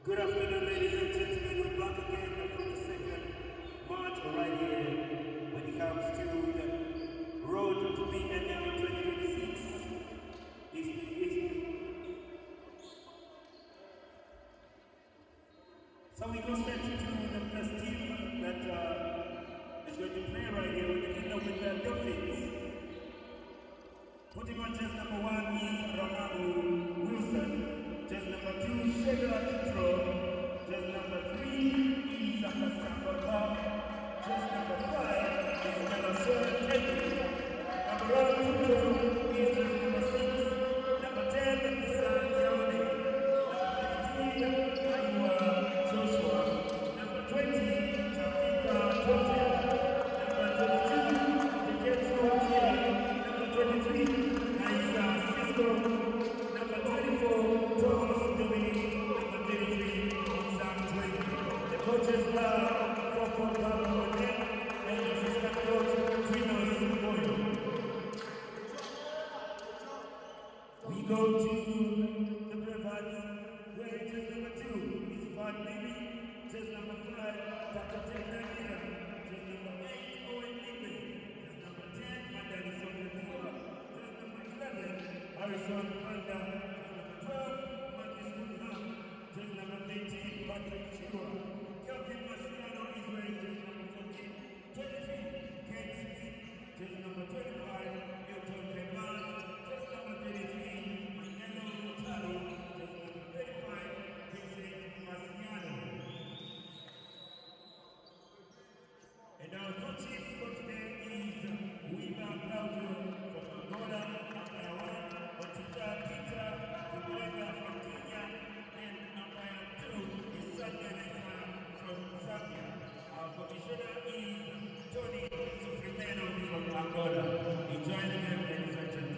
Good afternoon, ladies and gentlemen. We're back again for the second march right here when it comes to the road to B.A.L 2026. So we go straight to the first team that is going to play right here. We're beginning with the Dolphins. Putting on chest number 1 is Ramabu Wilson. Chest number 2, Shedrack Tro. Chest number 3 is Akasambaka. Chest number 5 is Melasor Kendrick. Number 2 is chest number 6. Number 10 is Yaone. Number 15, Ayua Joshua. Number 20, Tafika Tote. Number 22, Jeketsu Watia. Number 23, Naisa Cisco. Number 24, Thomas Dominic. Number 33, Sam Twin. The coaches are Foko Pablo and assistant coach Trinos Boyo. We go to the Bravehearts, where chess number 2 is Fad Baby. Chess number 5, Tata Tendanira. Chess number 8, Owen Limbe. Chess number 10, Mandani Sokotua. Chess number 11, Harrison Panda. Chess number 12, Marcus Kunha. Chess number 13, Patrick Chua. Kelvin Marciano is wearing chess number 14. 23, Kate Smith. Chess number 25, Milton Kevaz. Chess number 33, Manelo Mutalo. Chess number 35, Vincent Marciano. And our coaches for today is B.A.L from Angola, Umpire 1, Otita Peter, Kubuega from Kenya, and Umpire 2 is Sanyanesa from Zambia. Our commissioner is Tony Sufrimeno from Angola. Enjoy the game, ladies and gentlemen.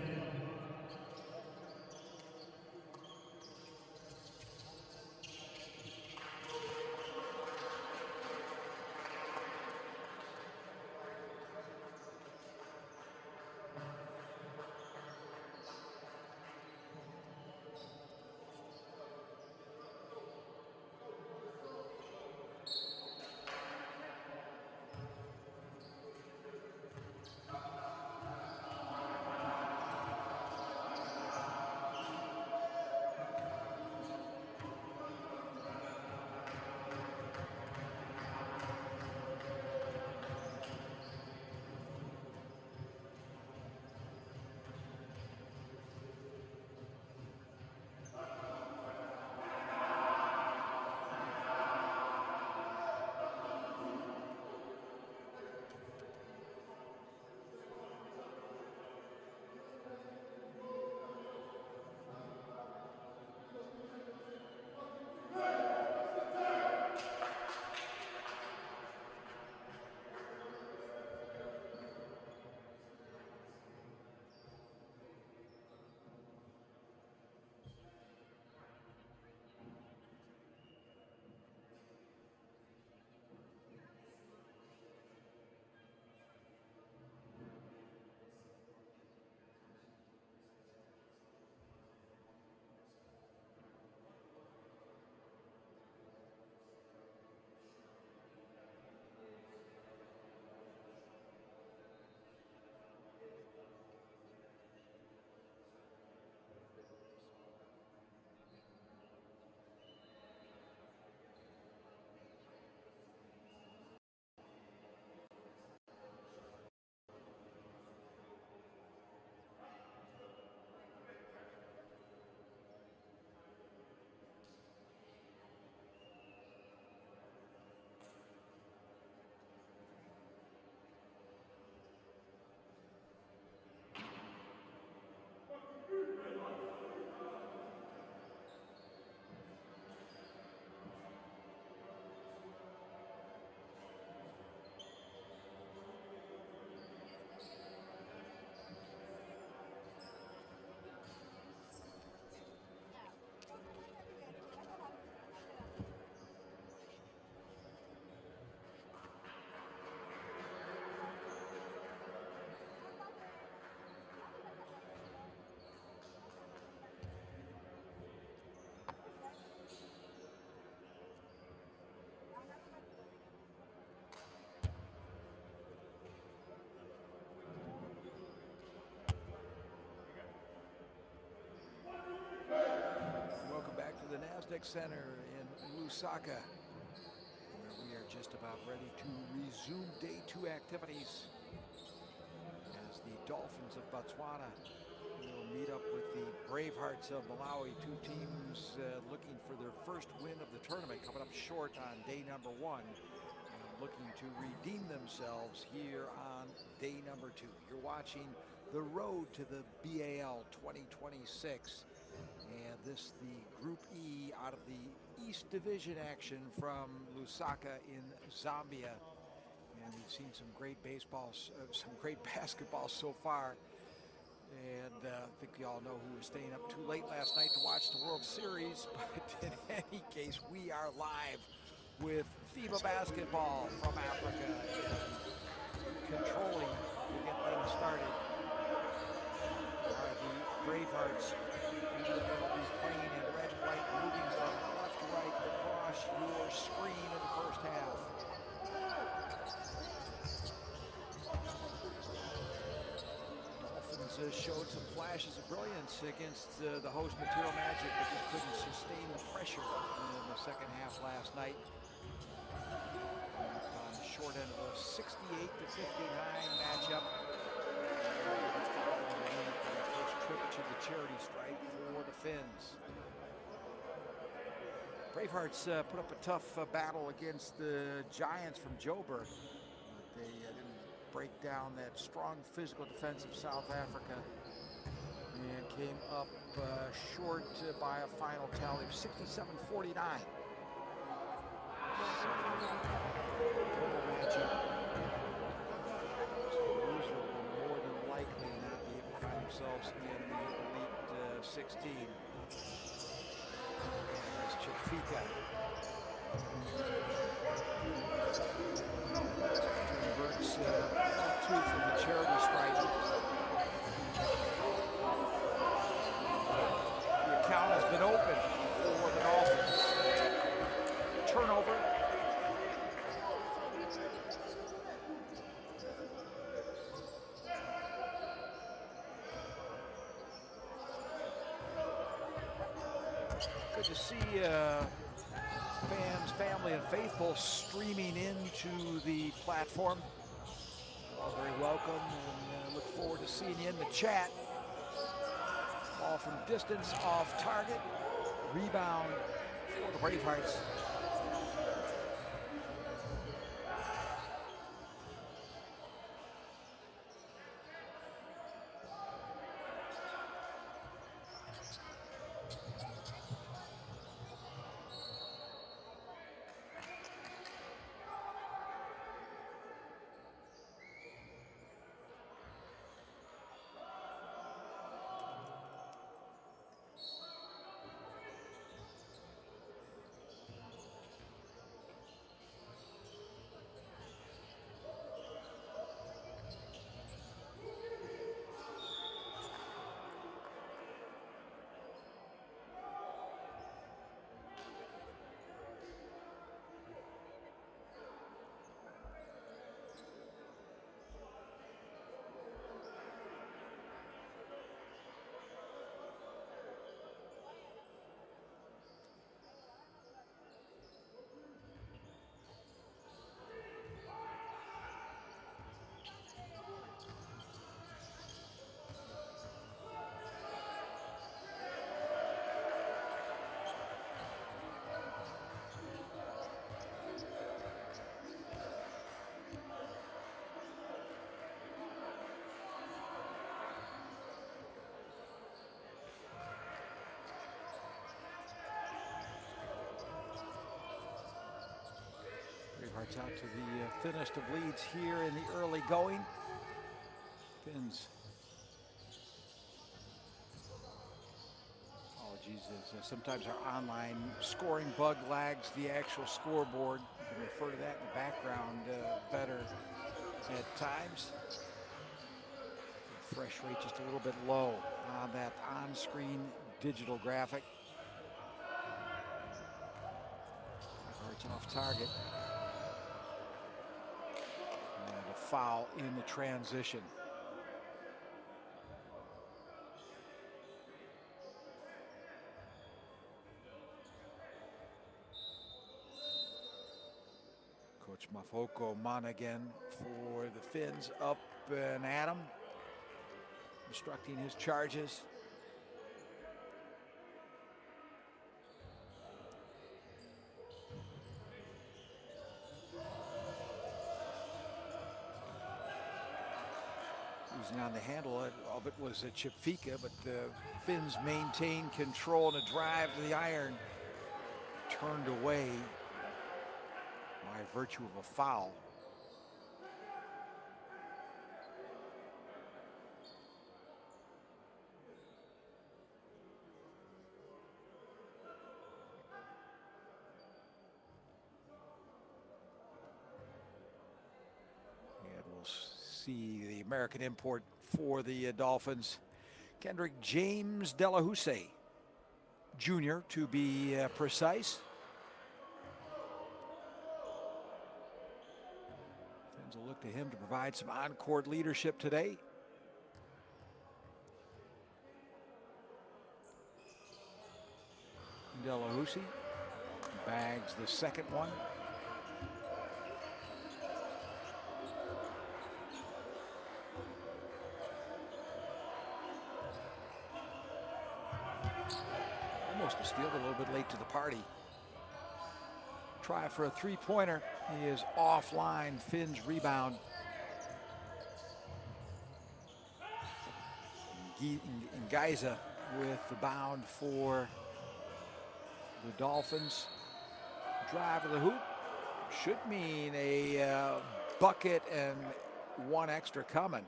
Civic Center in Lusaka, where we are just about ready to resume day 2 activities as the Dolphins of Botswana will meet up with the Bravehearts of Malawi, 2 teams looking for their first win of the tournament, coming up short on day number 1 and looking to redeem themselves here on day number 2. You're watching the road to the B.A.L 2026, and this the Group E out of the East Division action from Lusaka in Zambia. And we've seen some great baseball, some great basketball so far. And I think you all know who was staying up too late last night to watch the World Series. But in any case, we are live with FIBA basketball from Africa and controlling to get things started are the Bravehearts, who will be playing in red and white, moving from left to right across your screen in the first half. Dolphins showed some flashes of brilliance against the host Material Magic, but just couldn't sustain the pressure in the second half last night. On the short end of a 68-59 matchup. For the first trip to the charity stripe for the Finns. Bravehearts put up a tough battle against the Giants from Joburg, but they didn't break down that strong physical defense of South Africa and came up short by a final tally of 67-49. Loser will more than likely not be able to find themselves in the Elite 16. As Chafika converts 2 from the charity stripe. The account has been opened for the Dolphins. Turnover. Good to see fans, family, and faithful streaming into the platform. All very welcome, and look forward to seeing you in the chat. Ball from distance, off target. Rebound for the Bravehearts. Bravehearts out to the thinnest of leads here in the early going. Finns. Apologies, as sometimes our online scoring bug lags the actual scoreboard. You can refer to that in the background better at times. Refresh rate just a little bit low on that on-screen digital graphic. Bravehearts off target. And a foul in the transition. Foko Monaghan for the Finns up and at him, instructing his charges. Losing on the handle of it was a Chipfika, but the Finns maintained control and a drive to the iron. Turned away by virtue of a foul. And we'll see the American import for the Dolphins, Kendrick James Delahousse Jr. to be precise. Finns will look to him to provide some on-court leadership today. Delahousse bags the second one. Almost a steal, a little bit late to the party. Try for a three-pointer. He is offline. Finns rebound. Ngaiza with the bound for the Dolphins. Drive of the hoop should mean a bucket and one extra coming.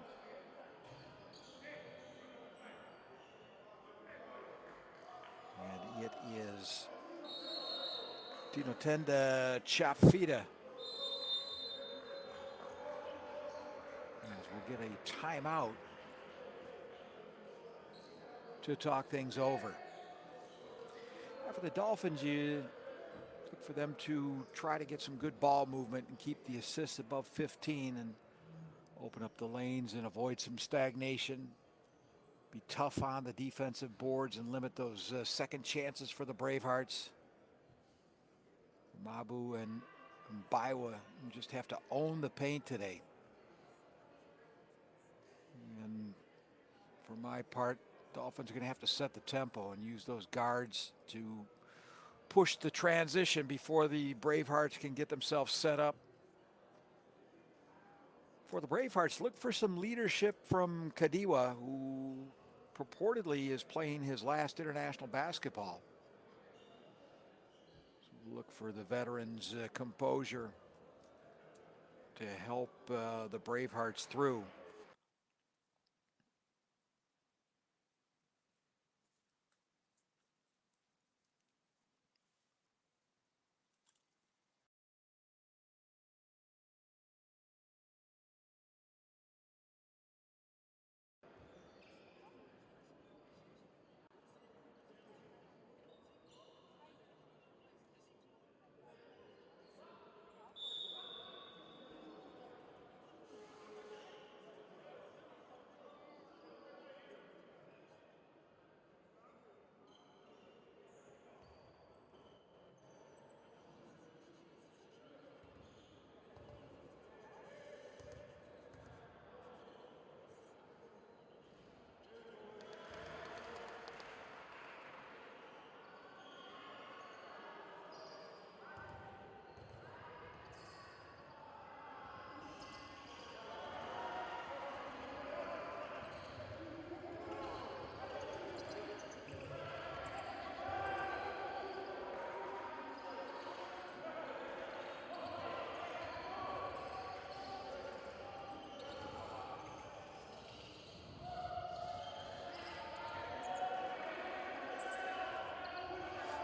And it is Tinotenda Chapfita. As we'll get a timeout to talk things over. Now for the Dolphins, you look for them to try to get some good ball movement and keep the assists above 15 and open up the lanes and avoid some stagnation. Be tough on the defensive boards and limit those second chances for the Bravehearts. Mabu and Baiwa just have to own the paint today. And for my part, Dolphins are going to have to set the tempo and use those guards to push the transition before the Bravehearts can get themselves set up. For the Bravehearts, look for some leadership from Kadiwa, who purportedly is playing his last international basketball. So look for the veterans' composure to help the Bravehearts through.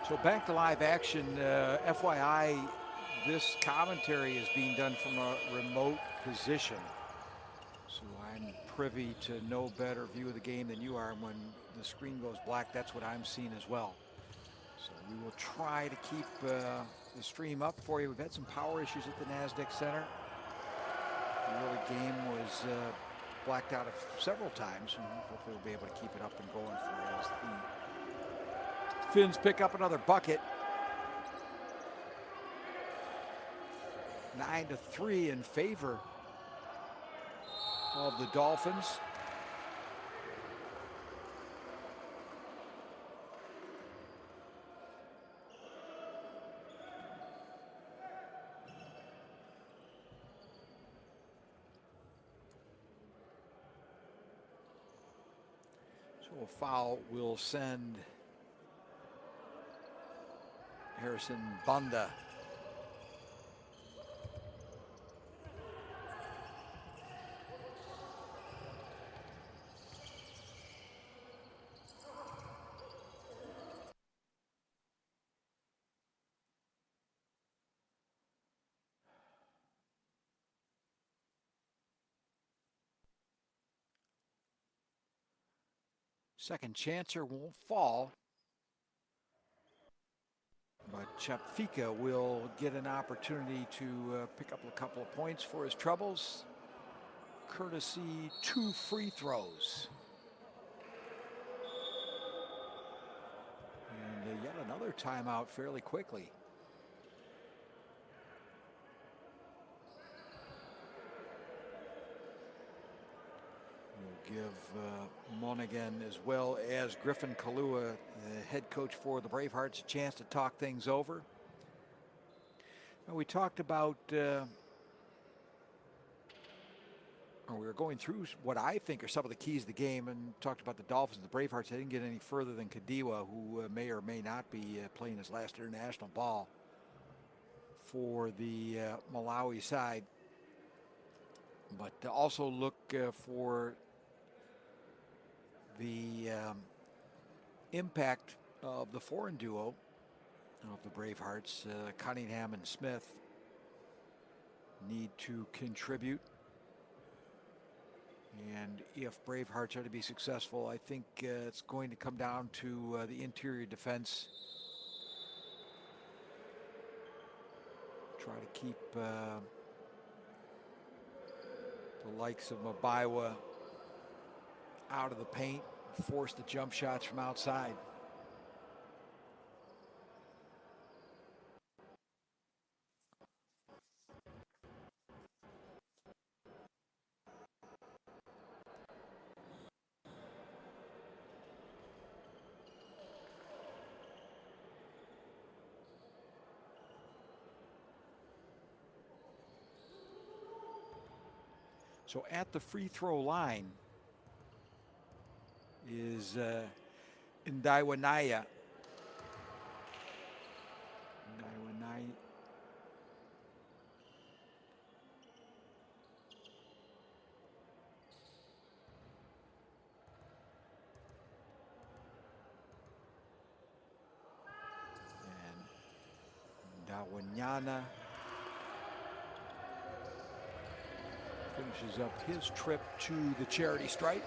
So back to live action. FYI, this commentary is being done from a remote position. So I'm privy to no better view of the game than you are. And when the screen goes black, that's what I'm seeing as well. So we will try to keep the stream up for you. We've had some power issues at the NASDAQ Center. The early game was blacked out several times, and hopefully we'll be able to keep it up and going for you as the Finns pick up another bucket. 9-3 in favor of the Dolphins. So a foul will send Harrison Banda. Second chancer won't fall, but Chapfika will get an opportunity to pick up a couple of points for his troubles, courtesy 2 free throws. And yet another timeout fairly quickly. We'll give Monaghan, as well as Griffin Kalua, the head coach for the Bravehearts, a chance to talk things over. Now, we talked about, or we were going through what I think are some of the keys of the game, and talked about the Dolphins and the Bravehearts. They didn't get any further than Kadiwa, who may or may not be playing his last international ball for the Malawi side. But also look for the impact of the foreign duo of the Bravehearts. Cunningham and Smith need to contribute. And if Bravehearts are to be successful, I think it's going to come down to the interior defense. Try to keep the likes of Mabaiwa out of the paint, force the jump shots from outside. So at the free throw line is Ndaiwanaya. And Ndawanyana finishes up his trip to the charity stripe.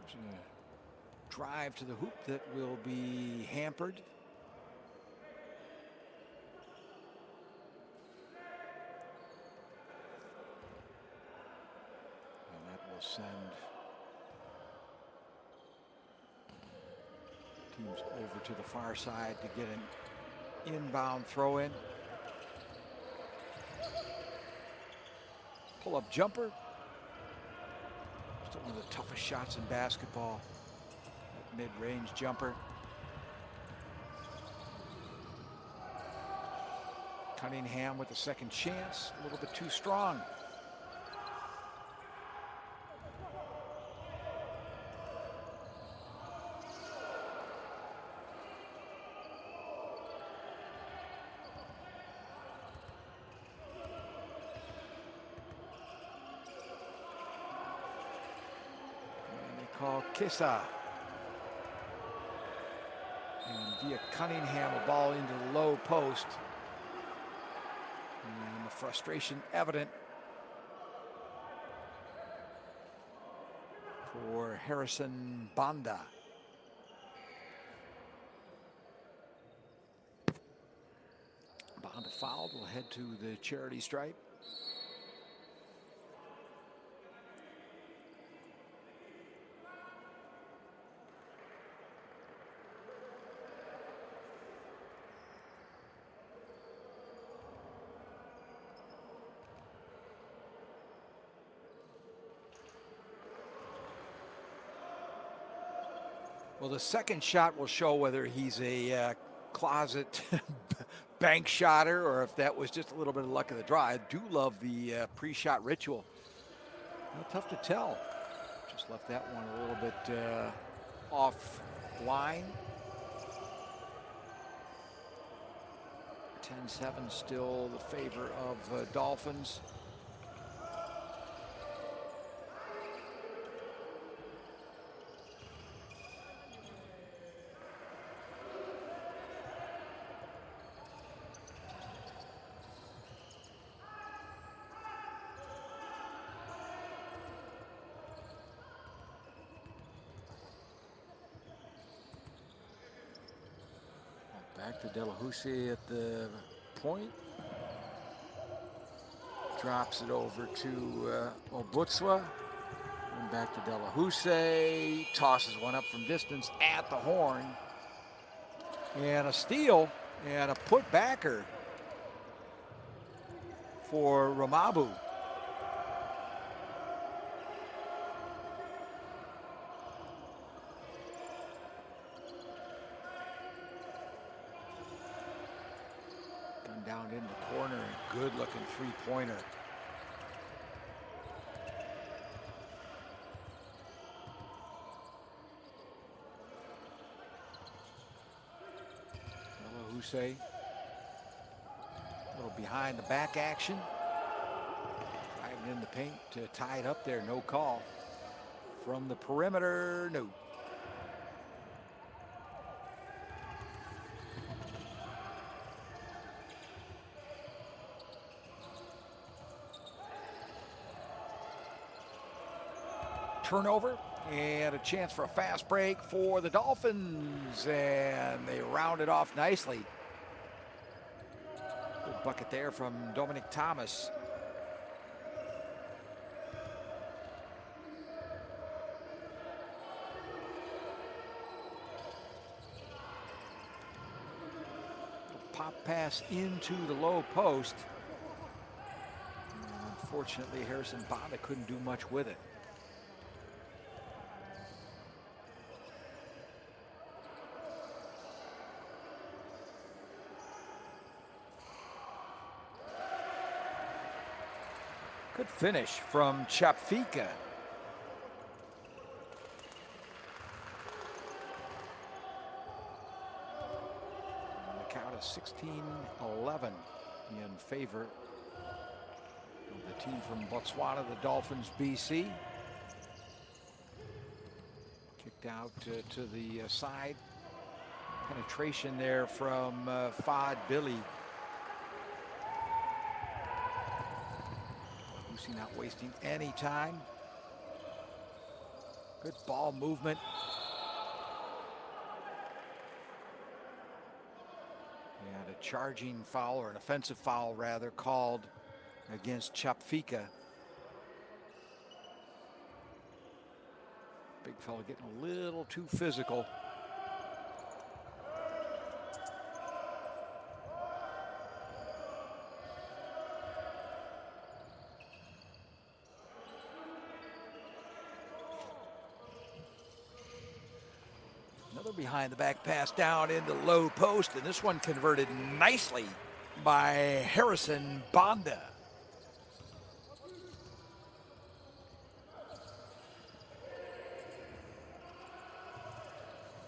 There's a drive to the hoop that will be hampered. And that will send teams over to the far side to get an inbound throw in. Pull-up jumper. Still one of the toughest shots in basketball. That mid-range jumper. Cunningham with the second chance. A little bit too strong. Call Kissa. And via Cunningham, a ball into the low post. And the frustration evident for Harrison Banda. Banda fouled, will head to the charity stripe. Well, the second shot will show whether he's a closet bank shotter or if that was just a little bit of luck of the draw. I do love the pre-shot ritual. Well, tough to tell. Just left that one a little bit off line. 10-7 still the favor of Dolphins. Back to Delahousie at the point. Drops it over to Obutswa. And back to Delahousie. Tosses one up from distance at the horn. And a steal and a putbacker for Ramabu. Down in the corner, a good looking three-pointer. Delahousie, a little behind the back action. Driving in the paint to tie it up there, no call. From the perimeter, no. Turnover and a chance for a fast break for the Dolphins, and they round it off nicely. Good bucket there from Dominic Thomas. Pop pass into the low post. And unfortunately, Harrison Bonda couldn't do much with it. Good finish from Chapfika. The count of 16-11 in favor of the team from Botswana, the Dolphins BC. Kicked out to the side. Penetration there from Fad Billy. Not wasting any time. Good ball movement. And a charging foul, or an offensive foul rather, called against Chapfika. Big fella getting a little too physical. Behind the back pass down into low post, and this one converted nicely by Harrison Bonda.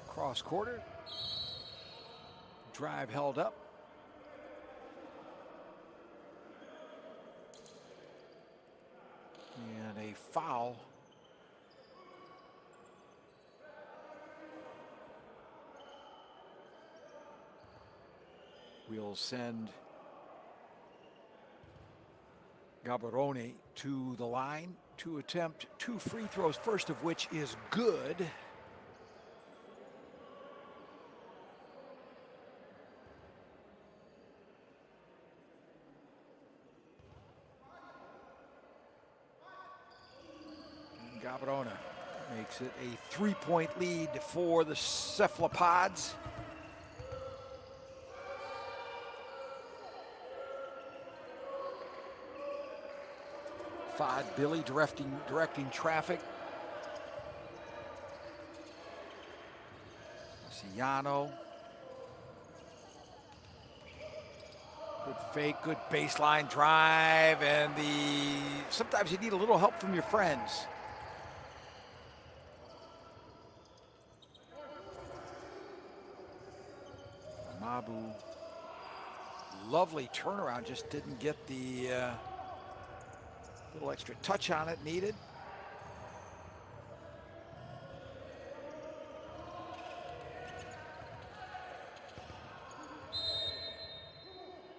Cross quarter. Drive held up. And a foul. We'll send Gaborone to the line to attempt 2 free throws, first of which is good. And Gaborone makes it a 3-point lead for the Cephalopods. Fad Billy directing traffic. Yano. Good fake, good baseline drive, and sometimes you need a little help from your friends. Mabu, lovely turnaround, just didn't get the little extra touch on it needed.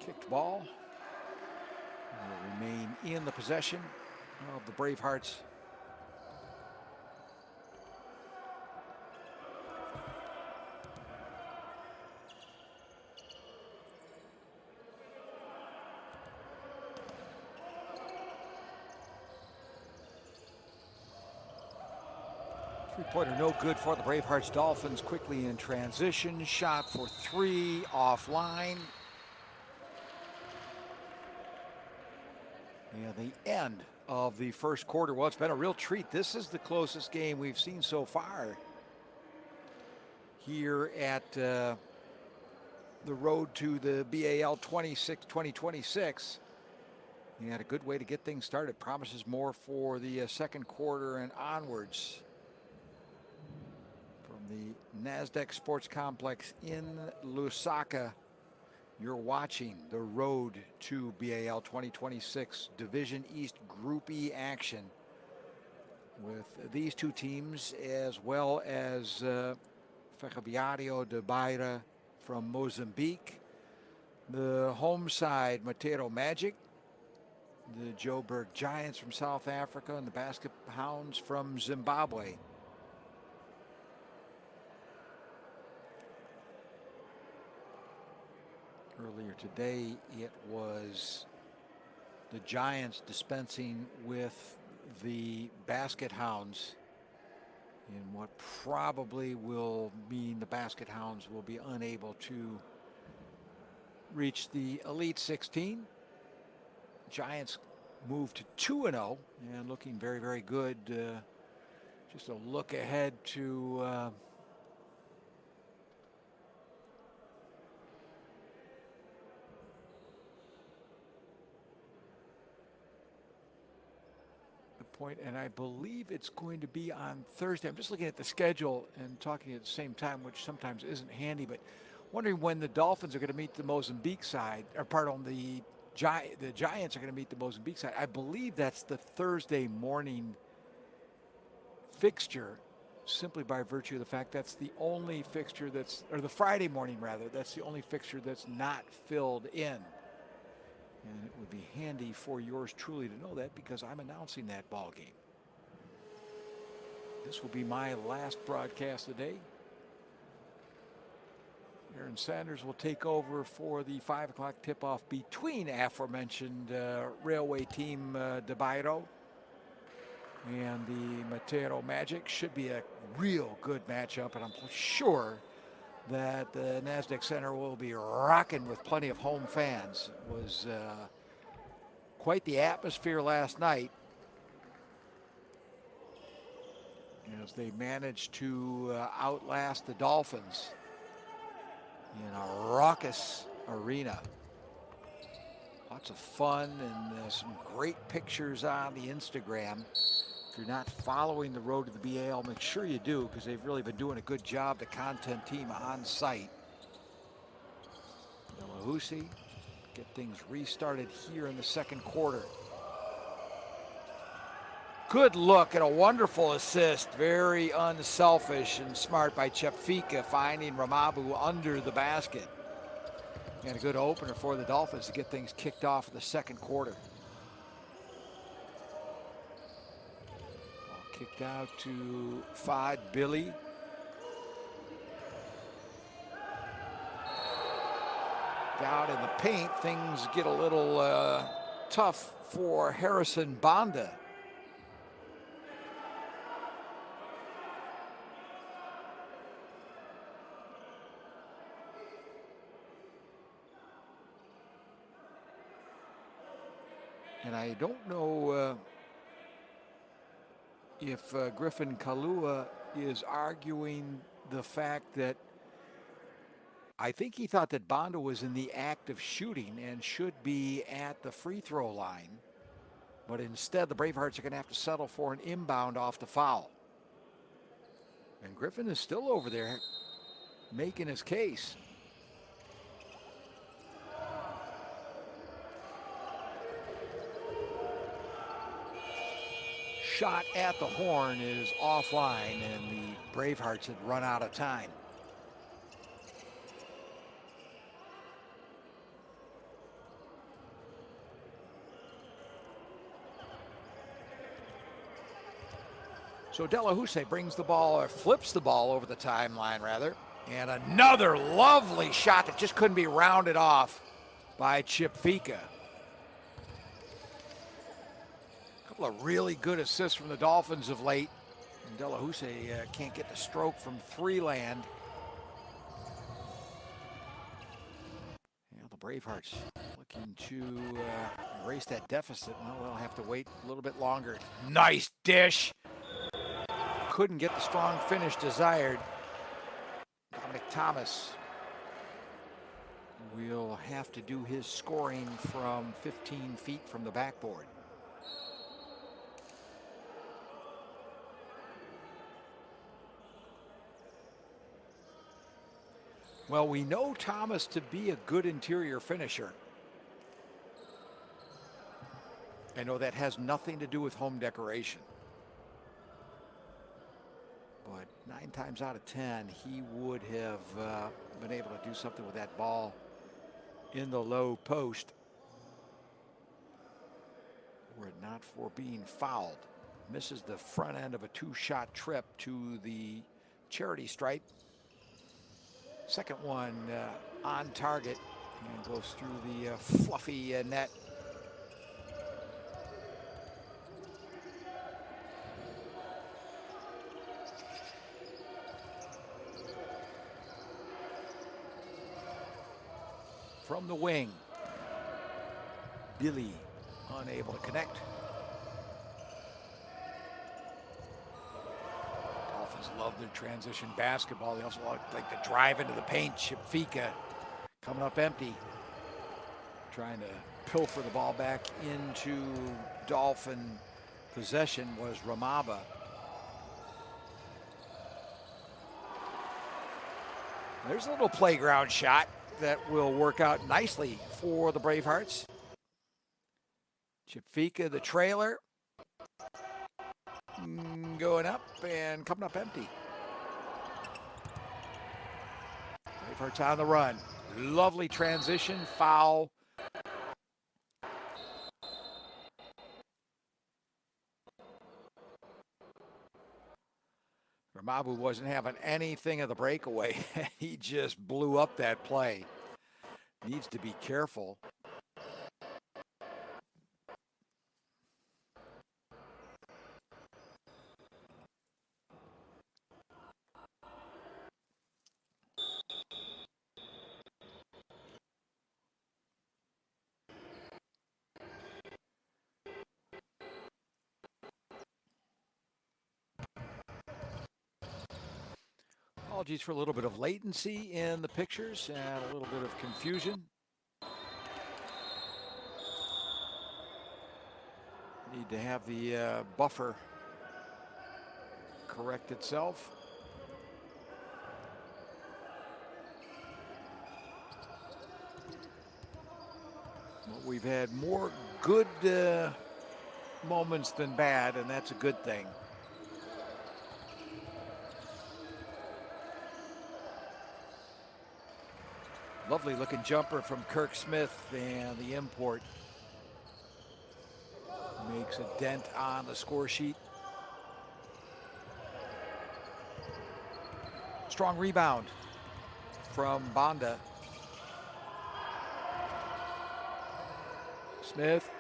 Kicked ball will remain in the possession of the Bravehearts. Three-pointer no good for the Bravehearts. Dolphins quickly in transition. Shot for three offline. Yeah, the end of the first quarter. Well, it's been a real treat. This is the closest game we've seen so far here at the road to the B.A.L 2026. You had a good way to get things started. Promises more for the second quarter and onwards. From the NASDAQ Sports Complex in Lusaka, you're watching the road to B.A.L 2026 Division East Group E action with these two teams, as well as Ferroviário de Beira from Mozambique, the home side Mateiro Magic, the Joburg Giants from South Africa, and the Basket Hounds from Zimbabwe. Earlier today, it was the Giants dispensing with the Basket Hounds in what probably will mean the Basket Hounds will be unable to reach the Elite 16. Giants moved to 2-0 and looking very, very good. Just a look ahead to point, and I believe it's going to be on Thursday. I'm just looking at the schedule and talking at the same time, which sometimes isn't handy, but wondering when the Dolphins are going to meet the Mozambique side, or pardon, the Giants are going to meet the Mozambique side. I believe that's the Thursday morning fixture, simply by virtue of the fact that's the only fixture that's, or the Friday morning rather, that's the only fixture that's not filled in. And it would be handy for yours truly to know that, because I'm announcing that ball game. This will be my last broadcast today. Aaron Sanders will take over for the 5 o'clock tip-off between aforementioned railway team De Bairro and the Mateiro Magic. Should be a real good matchup, and I'm sure that the NASDAQ Center will be rocking with plenty of home fans. It was quite the atmosphere last night as they managed to outlast the Dolphins in a raucous arena. Lots of fun and some great pictures on the Instagram. If you're not following the road to the B.A.L, make sure you do, because they've really been doing a good job, the content team on site. Lahusi get things restarted here in the second quarter. Good look and a wonderful assist. Very unselfish and smart by Chepfika, finding Ramabu under the basket. And a good opener for the Dolphins to get things kicked off in the second quarter. Ball kicked out to Fad Billy. Down in the paint, things get a little tough for Harrison Banda. And I don't know if Griffin Kalua is arguing the fact that I think he thought that Bonda was in the act of shooting and should be at the free throw line. But instead, the Bravehearts are going to have to settle for an inbound off the foul. And Griffin is still over there making his case. Shot at the horn is offline, and the Bravehearts had run out of time. So Delahousse brings the ball, or flips the ball over the timeline, rather. And another lovely shot that just couldn't be rounded off by Chip Fika. A couple of really good assists from the Dolphins of late. And Delahousse can't get the stroke from three land. The Bravehearts looking to erase that deficit. Well, they'll have to wait a little bit longer. Nice dish. Couldn't get the strong finish desired. Dominic Thomas will have to do his scoring from 15 feet from the backboard. Well, we know Thomas to be a good interior finisher. I know that has nothing to do with home decoration. But 9 times out of 10, he would have been able to do something with that ball in the low post were it not for being fouled. Misses the front end of a 2-shot trip to the charity stripe. Second one on target and goes through the fluffy net. From the wing, Billy unable to connect. Dolphins love their transition basketball. They also like to drive into the paint. Chip Fika coming up empty, trying to pilfer the ball back into Dolphin possession was Ramaba. There's a little playground shot that will work out nicely for the Bravehearts. Chip Fika, the trailer, going up and coming up empty. Bravehearts on the run. Lovely transition, foul. Ramabu wasn't having anything of the breakaway. He just blew up that play. Needs to be careful. Apologies for a little bit of latency in the pictures and a little bit of confusion. Need to have the buffer correct itself. But we've had more good moments than bad, and that's a good thing. Lovely looking jumper from Kirk Smith, and the import makes a dent on the score sheet. Strong rebound from Bonda. Smith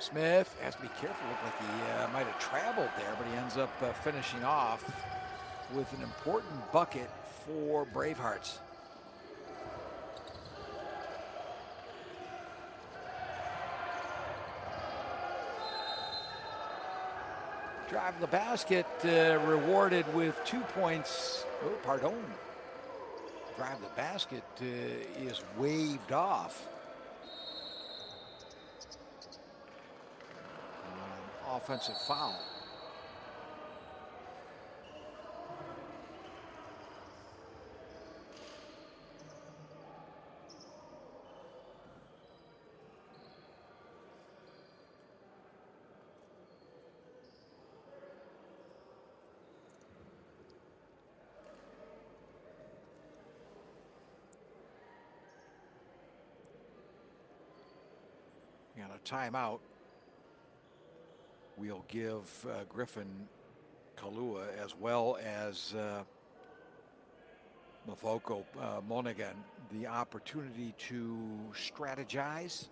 has to be careful. Looked like he might have traveled there, but he ends up finishing off with an important bucket for Bravehearts. Drive to the basket, rewarded with 2 points. Oh, pardon. drive the basket is waved off. Offensive foul. And a timeout we'll give Griffin Kalua as well as Mafoko Monaghan the opportunity to strategize.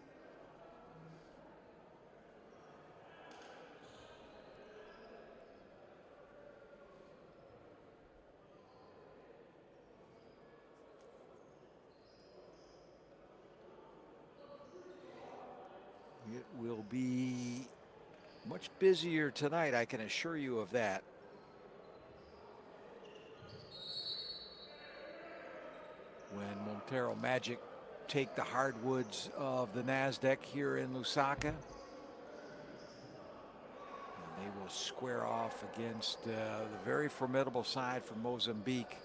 It will be much busier tonight, I can assure you of that. When Montero Magic take the hardwoods of the NASDAQ here in Lusaka. And they will square off against the very formidable side from Mozambique.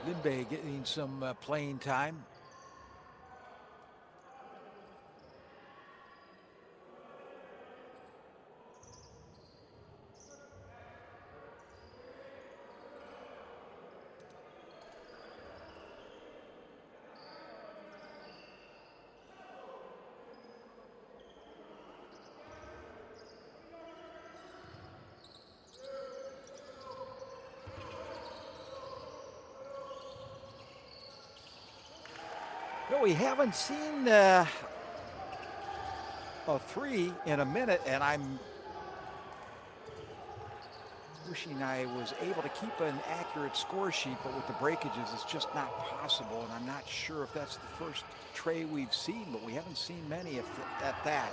Limbe getting some playing time. No, we haven't seen a three in a minute, and I'm wishing I was able to keep an accurate score sheet, but with the breakages, it's just not possible, and I'm not sure if that's the first tray we've seen, but we haven't seen many at that.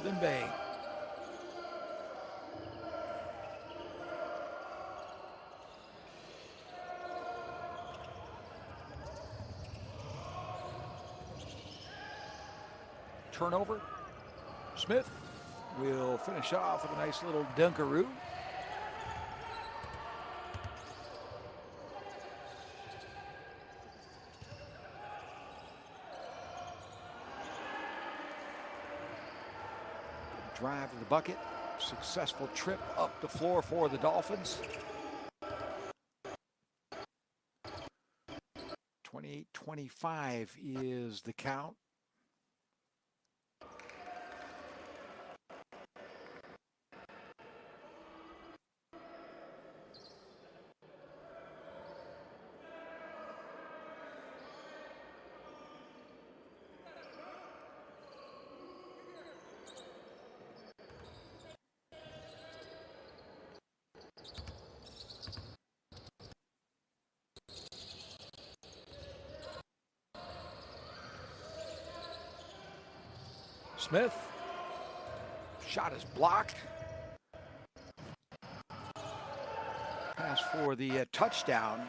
Limbe. Turnover. Smith will finish off with a nice little dunkaroo. Drive to the bucket. Successful trip up the floor for the Dolphins. 28-25 is the count. Smith, shot is blocked. Pass for the touchdown.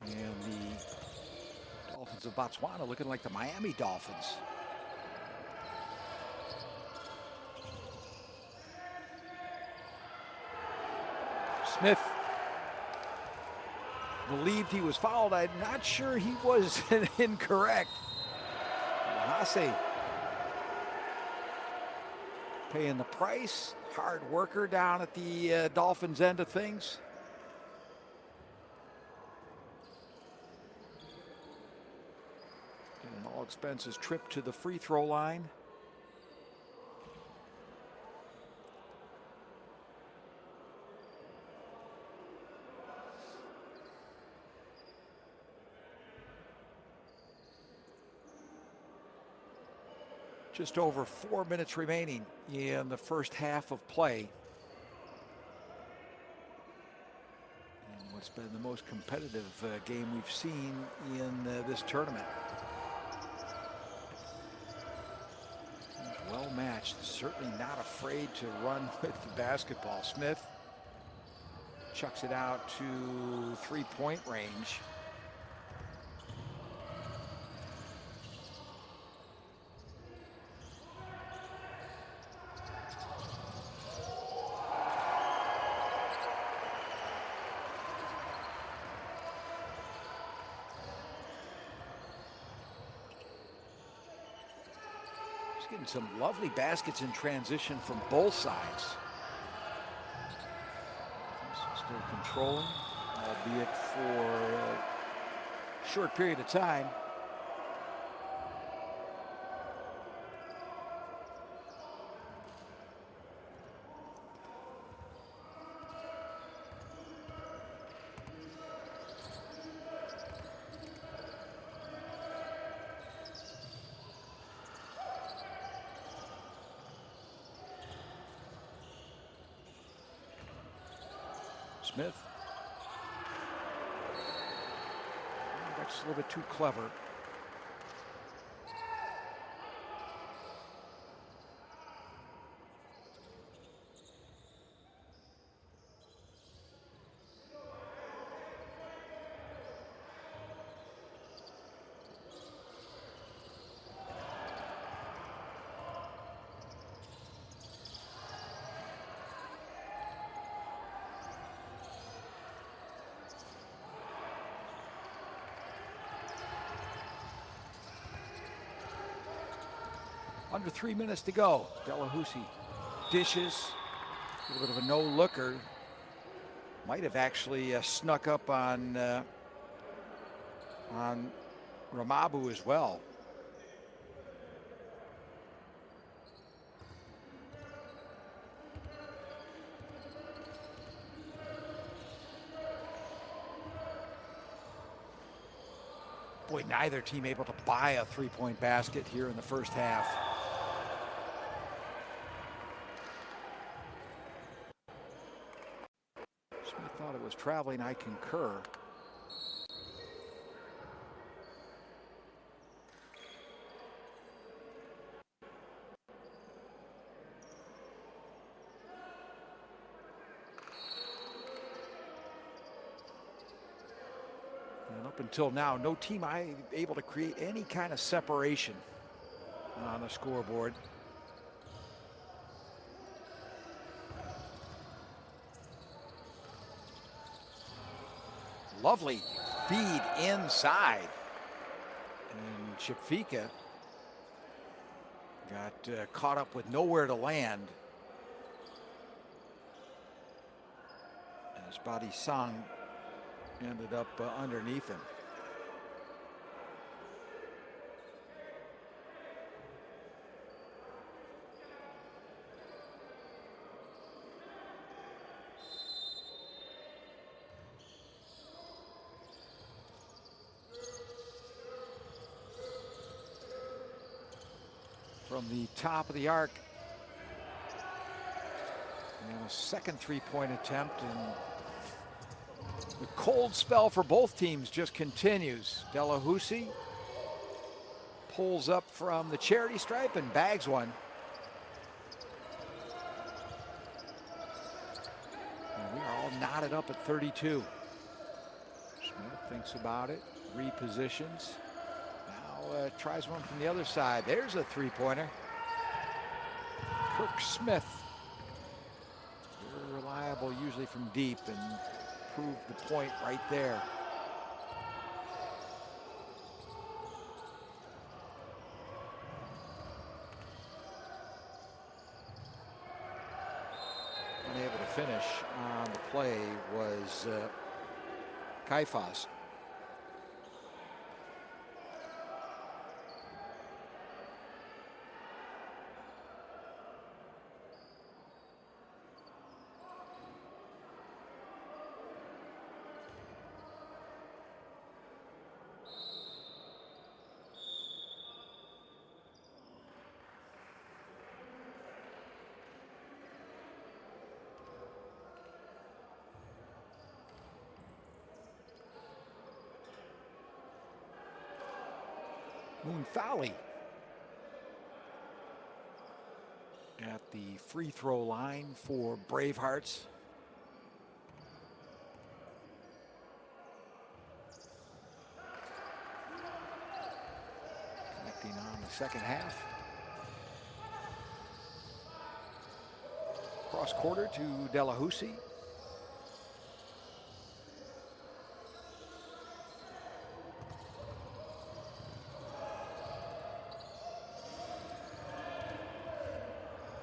And the Dolphins of Botswana looking like the Miami Dolphins. Smith believed he was fouled. I'm not sure he was incorrect. Hase paying the price. Hard worker down at the Dolphins end of things. And an all expenses trip to the free throw line. Just over 4 minutes remaining in the first half of play. And what's been the most competitive game we've seen in this tournament. Well matched, certainly not afraid to run with the basketball. Smith chucks it out to three-point range. Getting some lovely baskets in transition from both sides. Still controlling, albeit for a short period of time. Smith. That's just a little bit too clever. Under 3 minutes to go. Delahousie dishes. A little bit of a no-looker. Might have actually snuck up on Ramabu as well. Boy, neither team able to buy a three-point basket here in the first half. Smith thought it was traveling. I concur. And up until now, no team able to create any kind of separation on the scoreboard. Lovely feed inside. And Chipfika got caught up with nowhere to land. As Badi Sang ended up underneath him. From the top of the arc. And a second three-point attempt, and the cold spell for both teams just continues. Delahousie pulls up from the charity stripe and bags one. And we are all knotted up at 32. Smith thinks about it, repositions. Now tries one from the other side. There's a three-pointer. Kirk Smith, very reliable usually from deep, and proved the point right there. wasn't able to finish on the play was Kaifas. Moonthali at the free throw line for Bravehearts. Connecting on the second half. Cross quarter to Delahousie.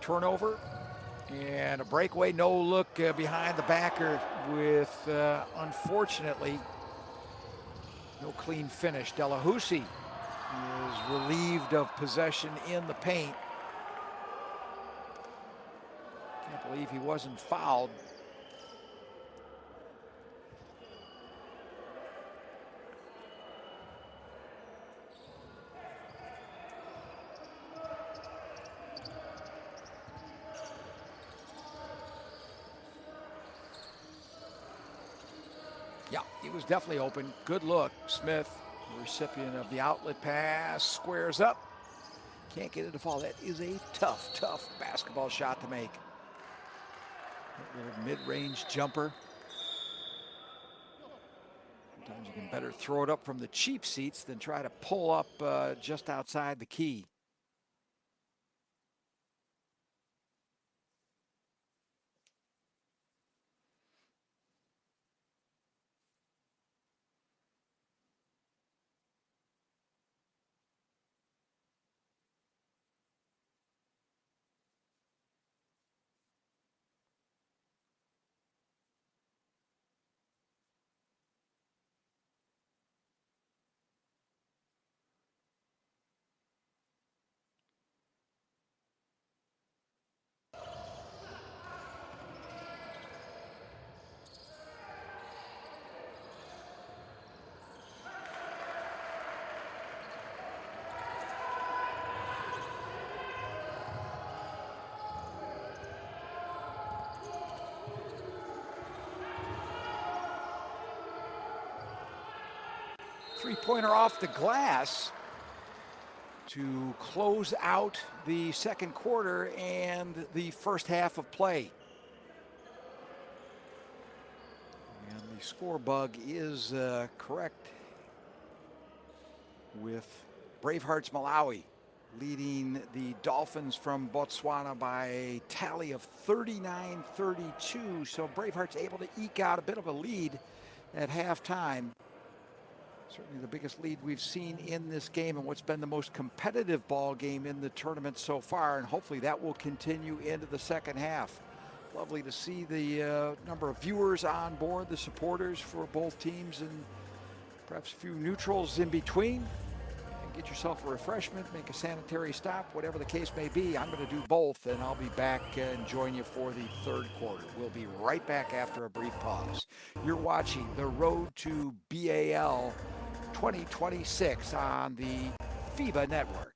Turnover and a breakaway, no look behind the backer with unfortunately no clean finish. Delahousie is relieved of possession in the paint. Can't believe he wasn't fouled. Yeah, he was definitely open. Good look. Smith, recipient of the outlet pass, squares up. Can't get it to fall. That is a tough, tough basketball shot to make. That little mid-range jumper. Sometimes you can better throw it up from the cheap seats than try to pull up just outside the key. Three-pointer off the glass to close out the second quarter and the first half of play. And the score bug is correct with Bravehearts Malawi leading the Dolphins from Botswana by a tally of 39-32. So Bravehearts able to eke out a bit of a lead at halftime. Certainly the biggest lead we've seen in this game and what's been the most competitive ball game in the tournament so far, and hopefully that will continue into the second half. Lovely to see the number of viewers on board, the supporters for both teams, and perhaps a few neutrals in between. And get yourself a refreshment, make a sanitary stop, whatever the case may be. I'm going to do both, and I'll be back and join you for the third quarter. We'll be right back after a brief pause. You're watching The Road to B.A.L. 2026 on the FIBA network.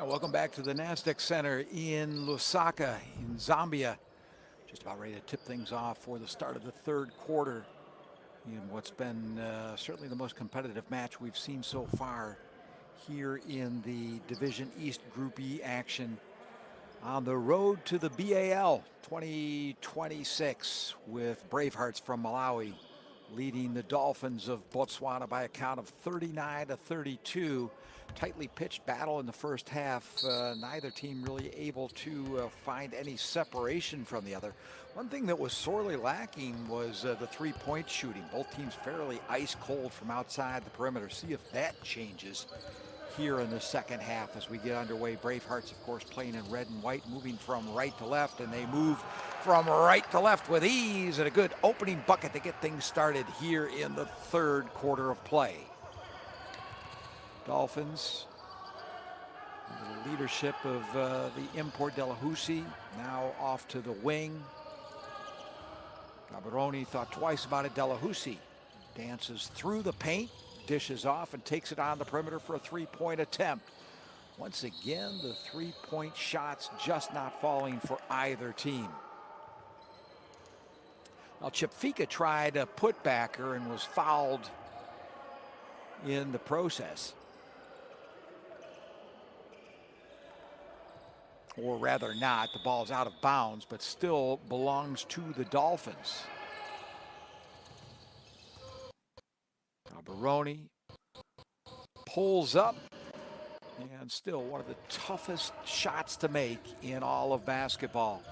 Welcome back to the NASDAQ Center in Lusaka in Zambia. Just about ready to tip things off for the start of the third quarter in what's been certainly the most competitive match we've seen so far here in the Division East Group E action on the road to the B.A.L 2026 with Bravehearts from Malawi leading the Dolphins of Botswana by a count of 39-32. Tightly pitched battle in the first half. Neither team really able to find any separation from the other. One thing that was sorely lacking was the three-point shooting. Both teams fairly ice cold from outside the perimeter. See if that changes here in the second half as we get underway. Bravehearts, of course, playing in red and white, moving from right to left, and they move from right to left with ease, and a good opening bucket to get things started here in the third quarter of play. Dolphins, under the leadership of the import Delahousie, now off to the wing. Gaborone thought twice about it. Delahousie dances through the paint, dishes off, and takes it on the perimeter for a three-point attempt. Once again, the three-point shots just not falling for either team. Now, Chipfika tried a putbacker and was fouled in the process. Or rather not, the ball's out of bounds, but still belongs to the Dolphins. Gaborone pulls up, and still one of the toughest shots to make in all of basketball.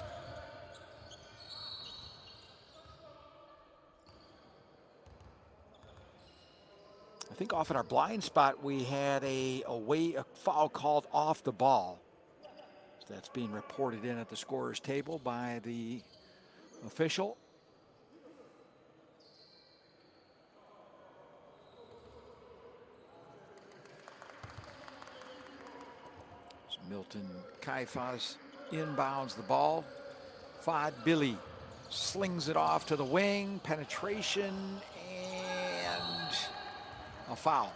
I think off in our blind spot we had a foul called off the ball. So that's being reported in at the scorer's table by the official. Milton Kaifas inbounds the ball. Fad Billy slings it off to the wing. Penetration and a foul.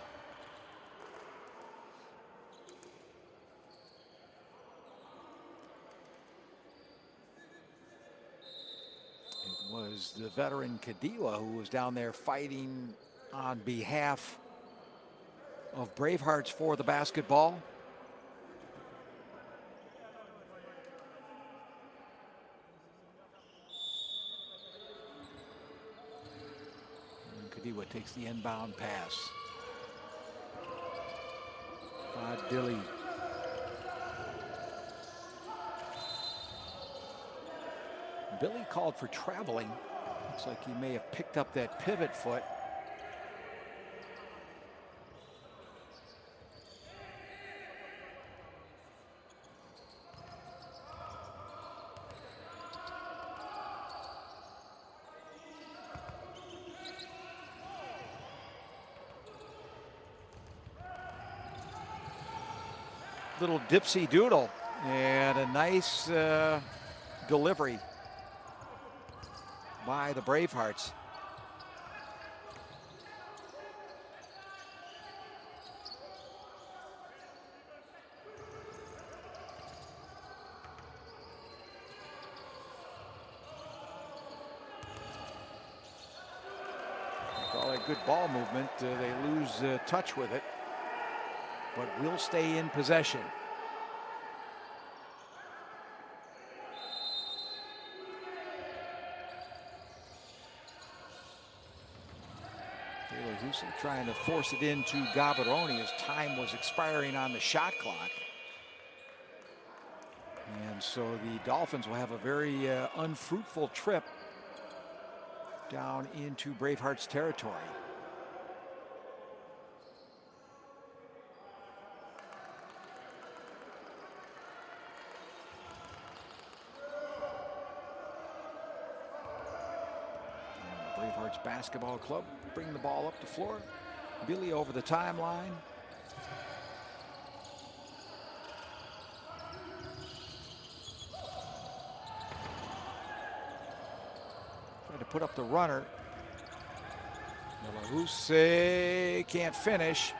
It was the veteran Kadiwa who was down there fighting on behalf of Bravehearts for the basketball. Kadiwa takes the inbound pass. Dilly. Billy called for traveling. Looks like he may have picked up that pivot foot. Little dipsy doodle and a nice delivery by the Bravehearts. With all that good ball movement, they lose touch with it, but will stay in possession. Trying to force it into Gaborone as time was expiring on the shot clock. And so the Dolphins will have a very unfruitful trip down into Bravehearts territory. Bravehearts basketball club bring the ball up the floor. Billy over the timeline. Trying to put up the runner. Delahousie can't finish.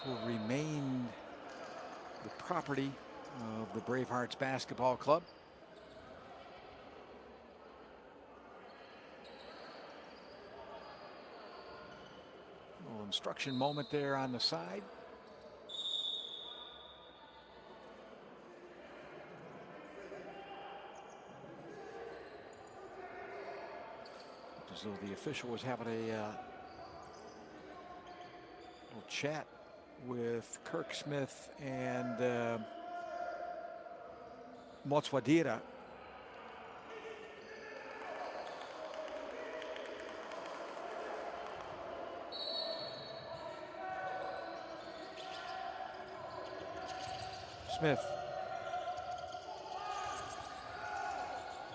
will remain the property of the Bravehearts basketball club. A little instruction moment there on the side. As though the official was having a little chat with Kirk Smith and Motswadira. Smith.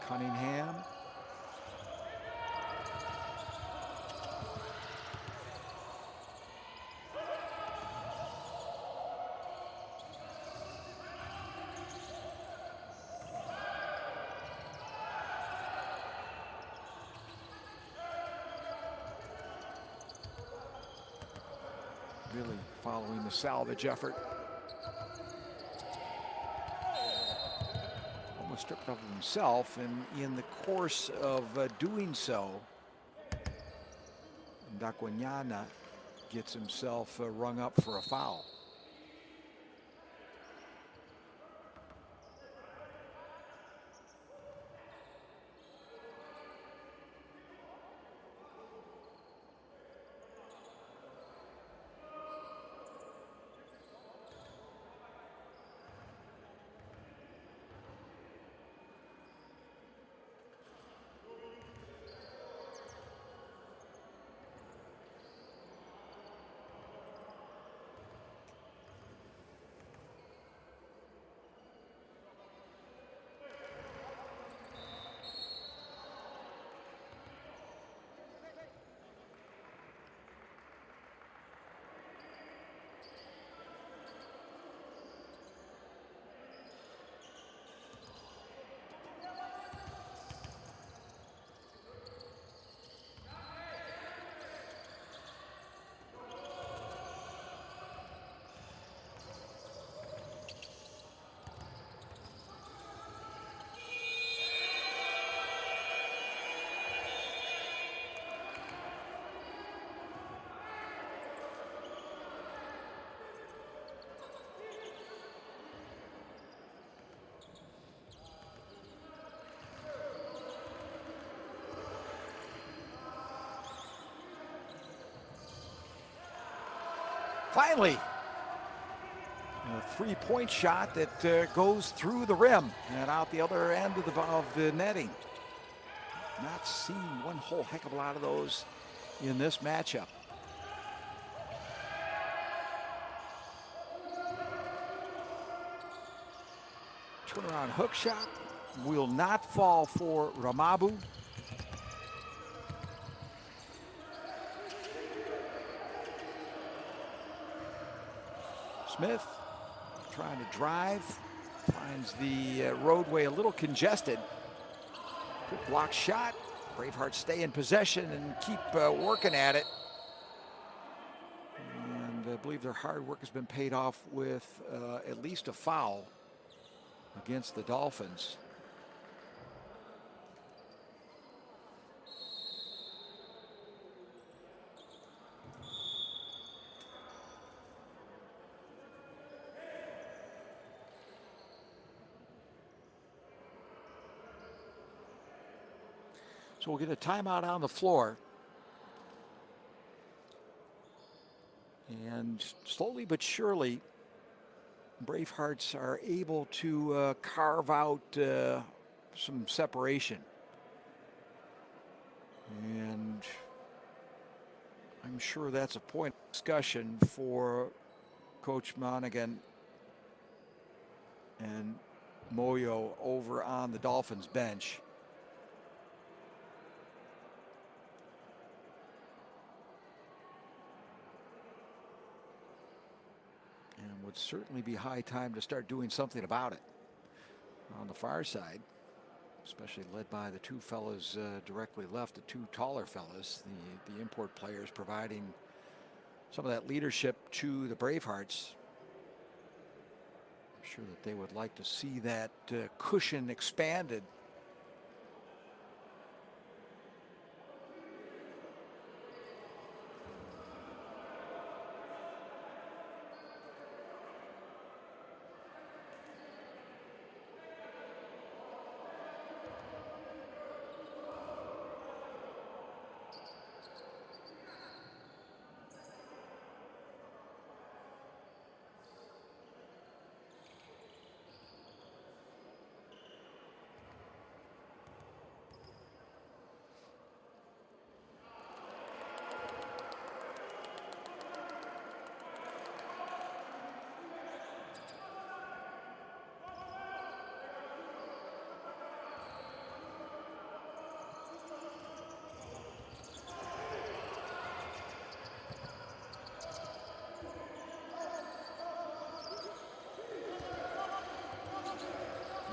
Cunningham. Really following the salvage effort. Almost stripped of himself, and in the course of doing so, Dakwanyana gets himself rung up for a foul. Finally, a three-point shot that goes through the rim and out the other end of the netting. Not seen one whole heck of a lot of those in this matchup. Turnaround hook shot will not fall for Ramabu. Smith trying to drive, finds the roadway a little congested. Good block shot. Bravehearts stay in possession and keep working at it. And I believe their hard work has been paid off with at least a foul against the Dolphins. So we'll get a timeout on the floor. And slowly but surely, Bravehearts are able to carve out some separation. And I'm sure that's a point of discussion for Coach Monaghan and Moyo over on the Dolphins bench. Would certainly be high time to start doing something about it on the far side, especially led by the two fellas directly left, the two taller fellas, the import players providing some of that leadership to the Bravehearts. I'm sure that they would like to see that cushion expanded.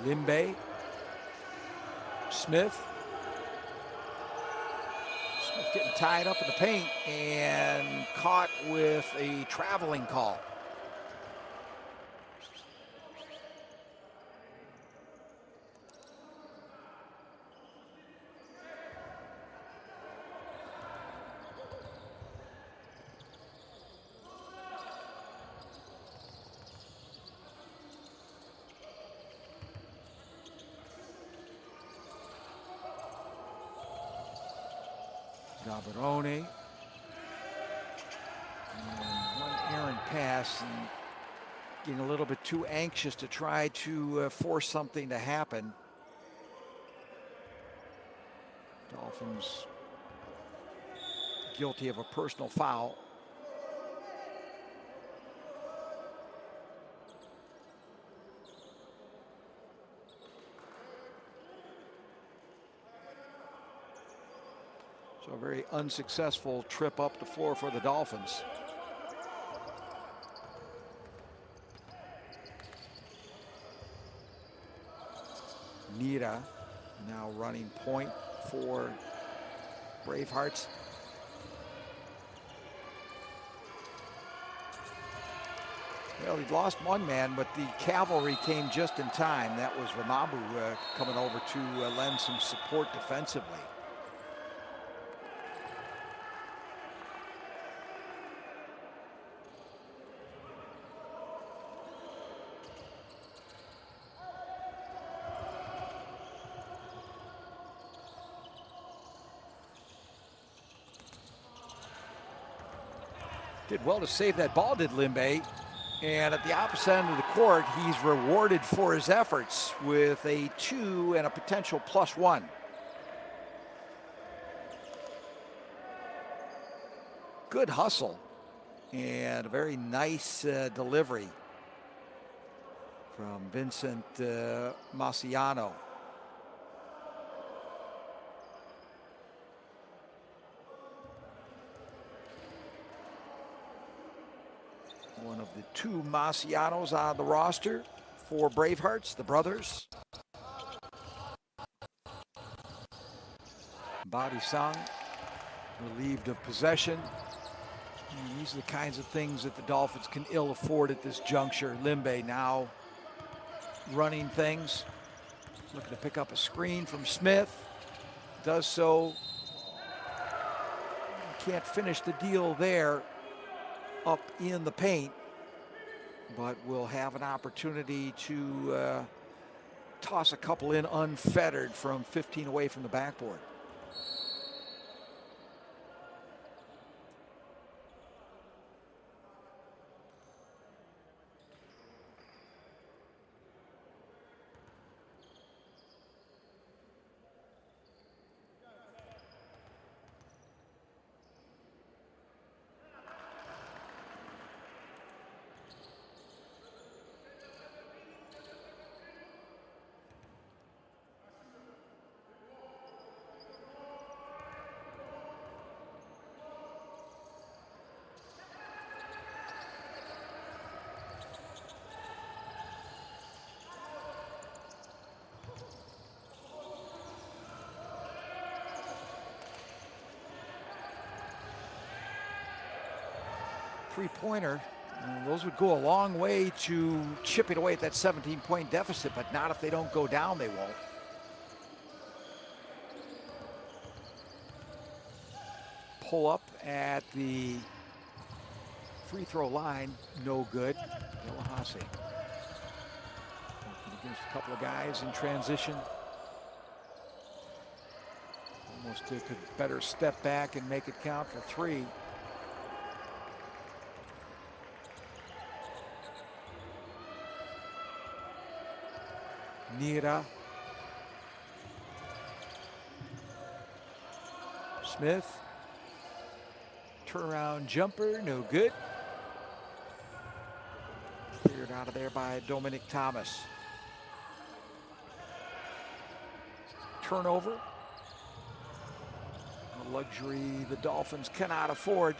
Limbe, Smith getting tied up in the paint and caught with a traveling call. Gabarone. And one errant pass and getting a little bit too anxious to try to force something to happen. Dolphins guilty of a personal foul. So a very unsuccessful trip up the floor for the Dolphins. Nira now running point for Bravehearts. Well, he lost one man, but the cavalry came just in time. That was Ramabu coming over to lend some support defensively. Did well to save that ball, did Limbe. And at the opposite end of the court, he's rewarded for his efforts with a 2 and a potential +1. Good hustle and a very nice delivery from Vincent Maciano. One of the 2 Macianos on the roster for Bravehearts, the brothers. Badi Sang relieved of possession. And these are the kinds of things that the Dolphins can ill afford at this juncture. Limbe now running things, looking to pick up a screen from Smith. Does so. Can't finish the deal there up in the paint, but will have an opportunity to toss a couple in unfettered from 15 away from the backboard. three-pointer. Those would go a long way to chipping away at that 17-point deficit, but not if they don't go down, they won't. Pull up at the free throw line, no good. Delahase working against a couple of guys in transition. Almost could better step back and make it count for three. Nira. Smith. Turnaround jumper, no good. Cleared out of there by Dominic Thomas. Turnover. A luxury the Dolphins cannot afford.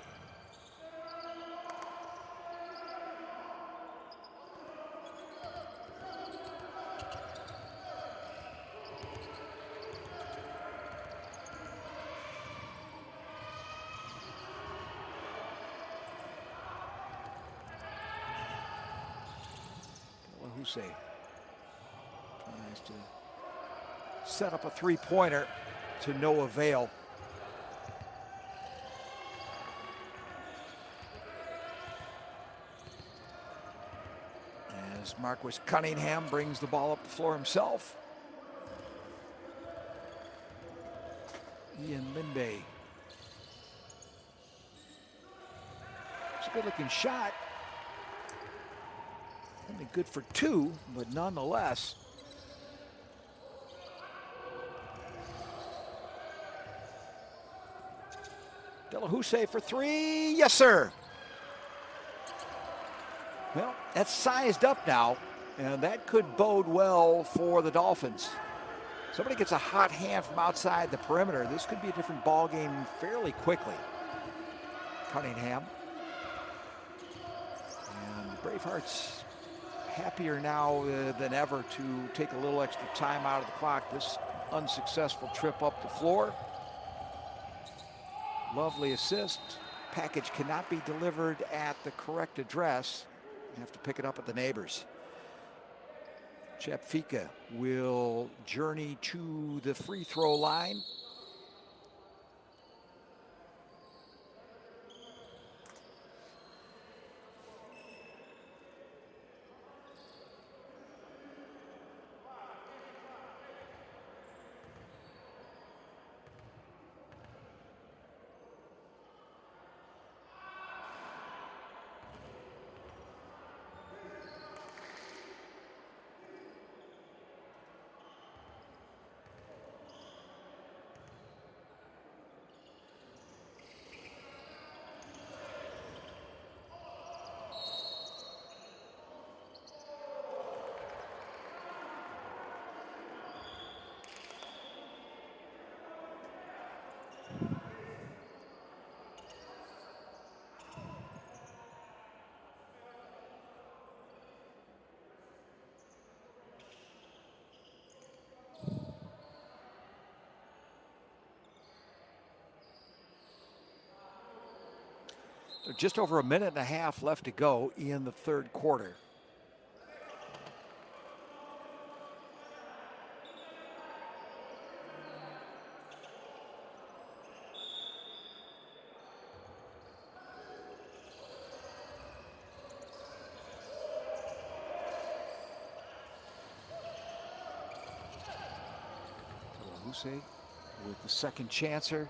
Tries to set up a three-pointer to no avail. As Marquis Cunningham brings the ball up the floor himself. Ian Limbe. It's a good-looking shot. Only good for two, but nonetheless. Delahuse for three. Yes, sir. Well, that's sized up now, and that could bode well for the Dolphins. Somebody gets a hot hand from outside the perimeter. This could be a different ball game fairly quickly. Cunningham. And Bravehearts happier now than ever to take a little extra time out of the clock. This unsuccessful trip up the floor. Lovely assist. Package cannot be delivered at the correct address. You have to pick it up at the neighbors. Chapfika will journey to the free throw line. Just over a minute and a half left to go in the third quarter. Delahuse with the second chancer.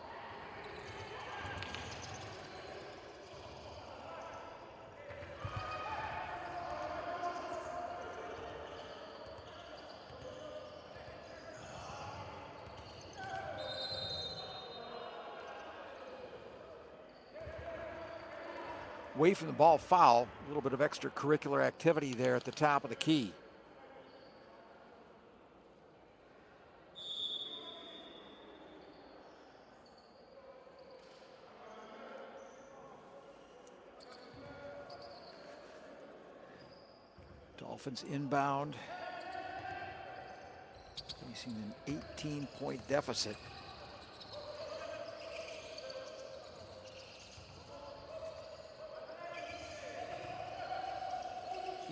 Away from the ball, foul. A little bit of extracurricular activity there at the top of the key. Dolphins inbound, facing an 18-point deficit.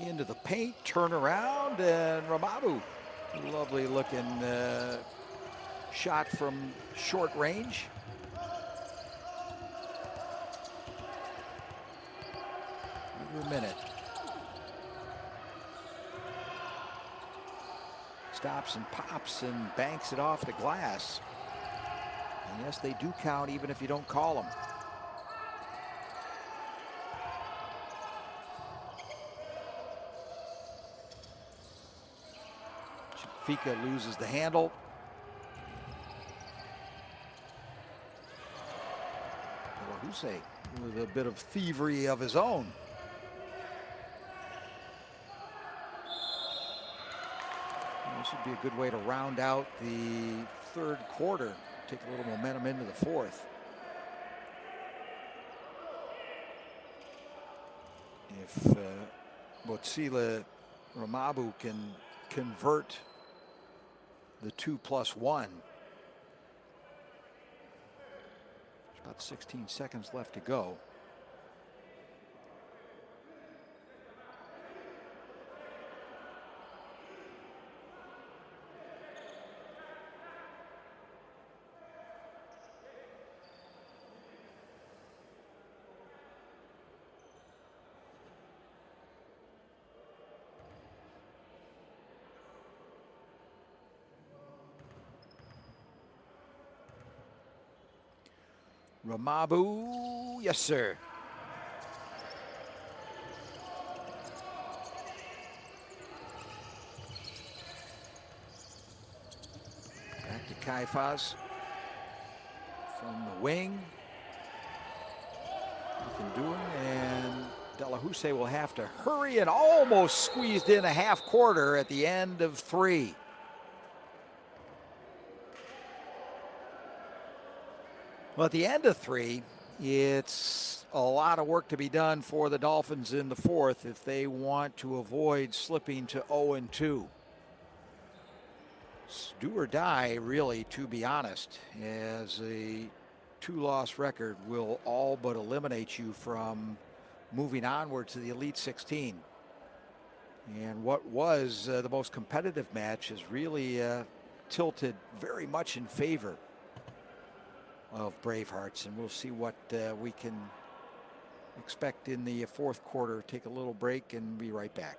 into the paint, turn around, and Ramabu. Lovely looking shot from short range. Under a minute. Stops and pops and banks it off the glass. And yes, they do count even if you don't call them. Fika loses the handle. Hussein with a bit of thievery of his own. This would be a good way to round out the third quarter. Take a little momentum into the fourth. If Botsila Ramabu can convert the 2+1. There's about 16 seconds left to go. Ramabu, yes, sir. Back to Kaifas from the wing. Nothing doing, and Delahousse will have to hurry and almost squeezed in a half quarter at the end of 3. Well, at the end of 3, it's a lot of work to be done for the Dolphins in the fourth if they want to avoid slipping to 0-2. It's do or die, really, to be honest, as a 2-loss record will all but eliminate you from moving onward to the Elite 16. And what was the most competitive match is really tilted very much in favor of Bravehearts, and we'll see what we can expect in the fourth quarter. Take a little break and be right back.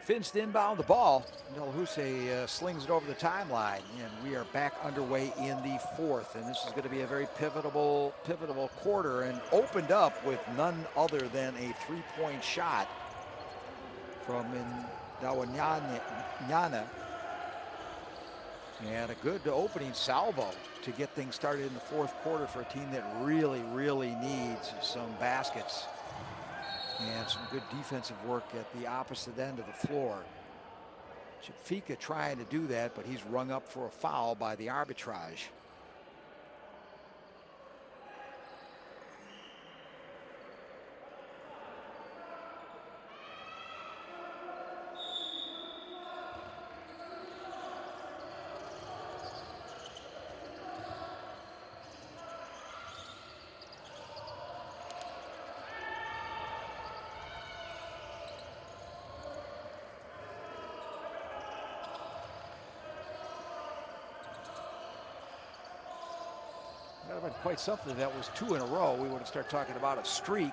Finch to inbound the ball. Delahousse slings it over the timeline, and we are back underway in the fourth. And this is going to be a very pivotal quarter, and opened up with none other than a 3-point shot from Dawanyana. And a good opening salvo to get things started in the fourth quarter for a team that really, really needs some baskets and some good defensive work at the opposite end of the floor. Chipfika trying to do that, but he's rung up for a foul by the arbitrage. That would have been quite something. That was 2 in a row. We would have started talking about a streak,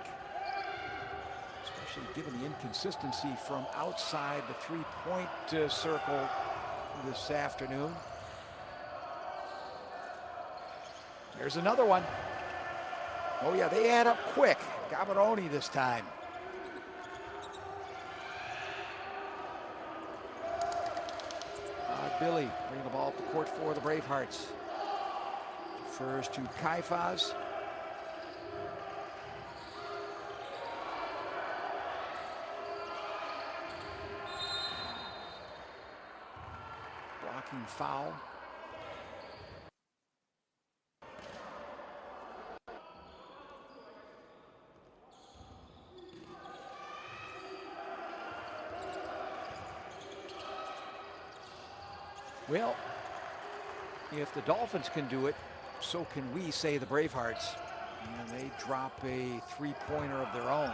especially given the inconsistency from outside the three-point circle this afternoon. There's another one. Oh yeah, they add up quick. Gabaroni this time. Billy bringing the ball up the court for the Bravehearts. Defers to Kaifas. Blocking foul. Well, if the Dolphins can do it, so can we, say the Bravehearts. And they drop a three-pointer of their own.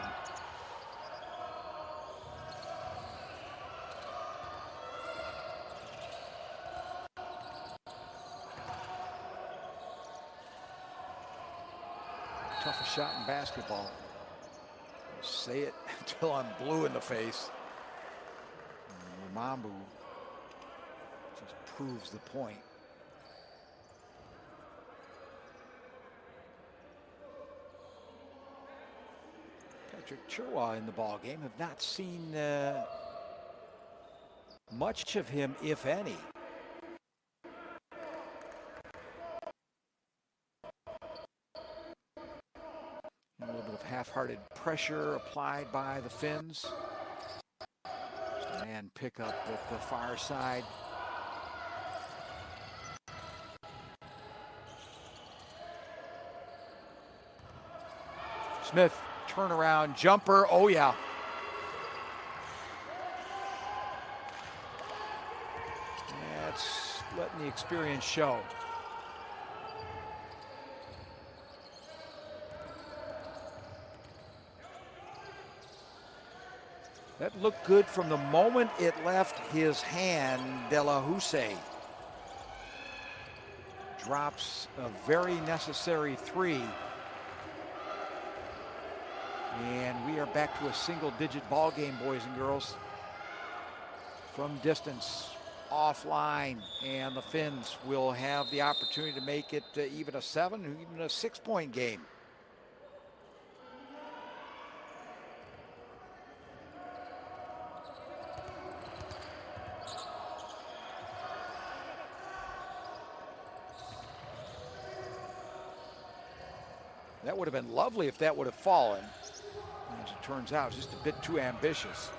Toughest shot in basketball. I'll say it until I'm blue in the face. Mambu just proves the point. Patrick Chirwa in the ball game. Have not seen much of him, if any. A little bit of half-hearted pressure applied by the Finns. Just a man pick up at the far side. Smith, turnaround jumper. Oh yeah. That's letting the experience show. That looked good from the moment it left his hand. De La Houssaye drops a very necessary three. And we are back to a single-digit ball game, boys and girls. From distance, offline, and the Finns will have the opportunity to make it even a 7, even a 6-point game. That would have been lovely if that would have fallen. As it turns out, it's just a bit too ambitious.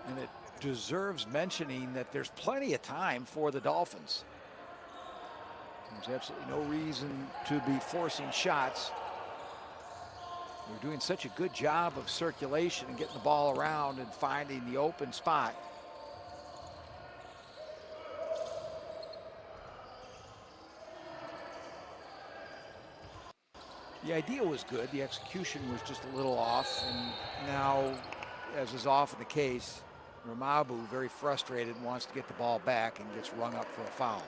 And it deserves mentioning that there's plenty of time for the Dolphins. There's absolutely no reason to be forcing shots. We're doing such a good job of circulation and getting the ball around and finding the open spot. The idea was good. The execution was just a little off. And now, as is often the case, Ramabu, very frustrated, wants to get the ball back and gets rung up for a foul.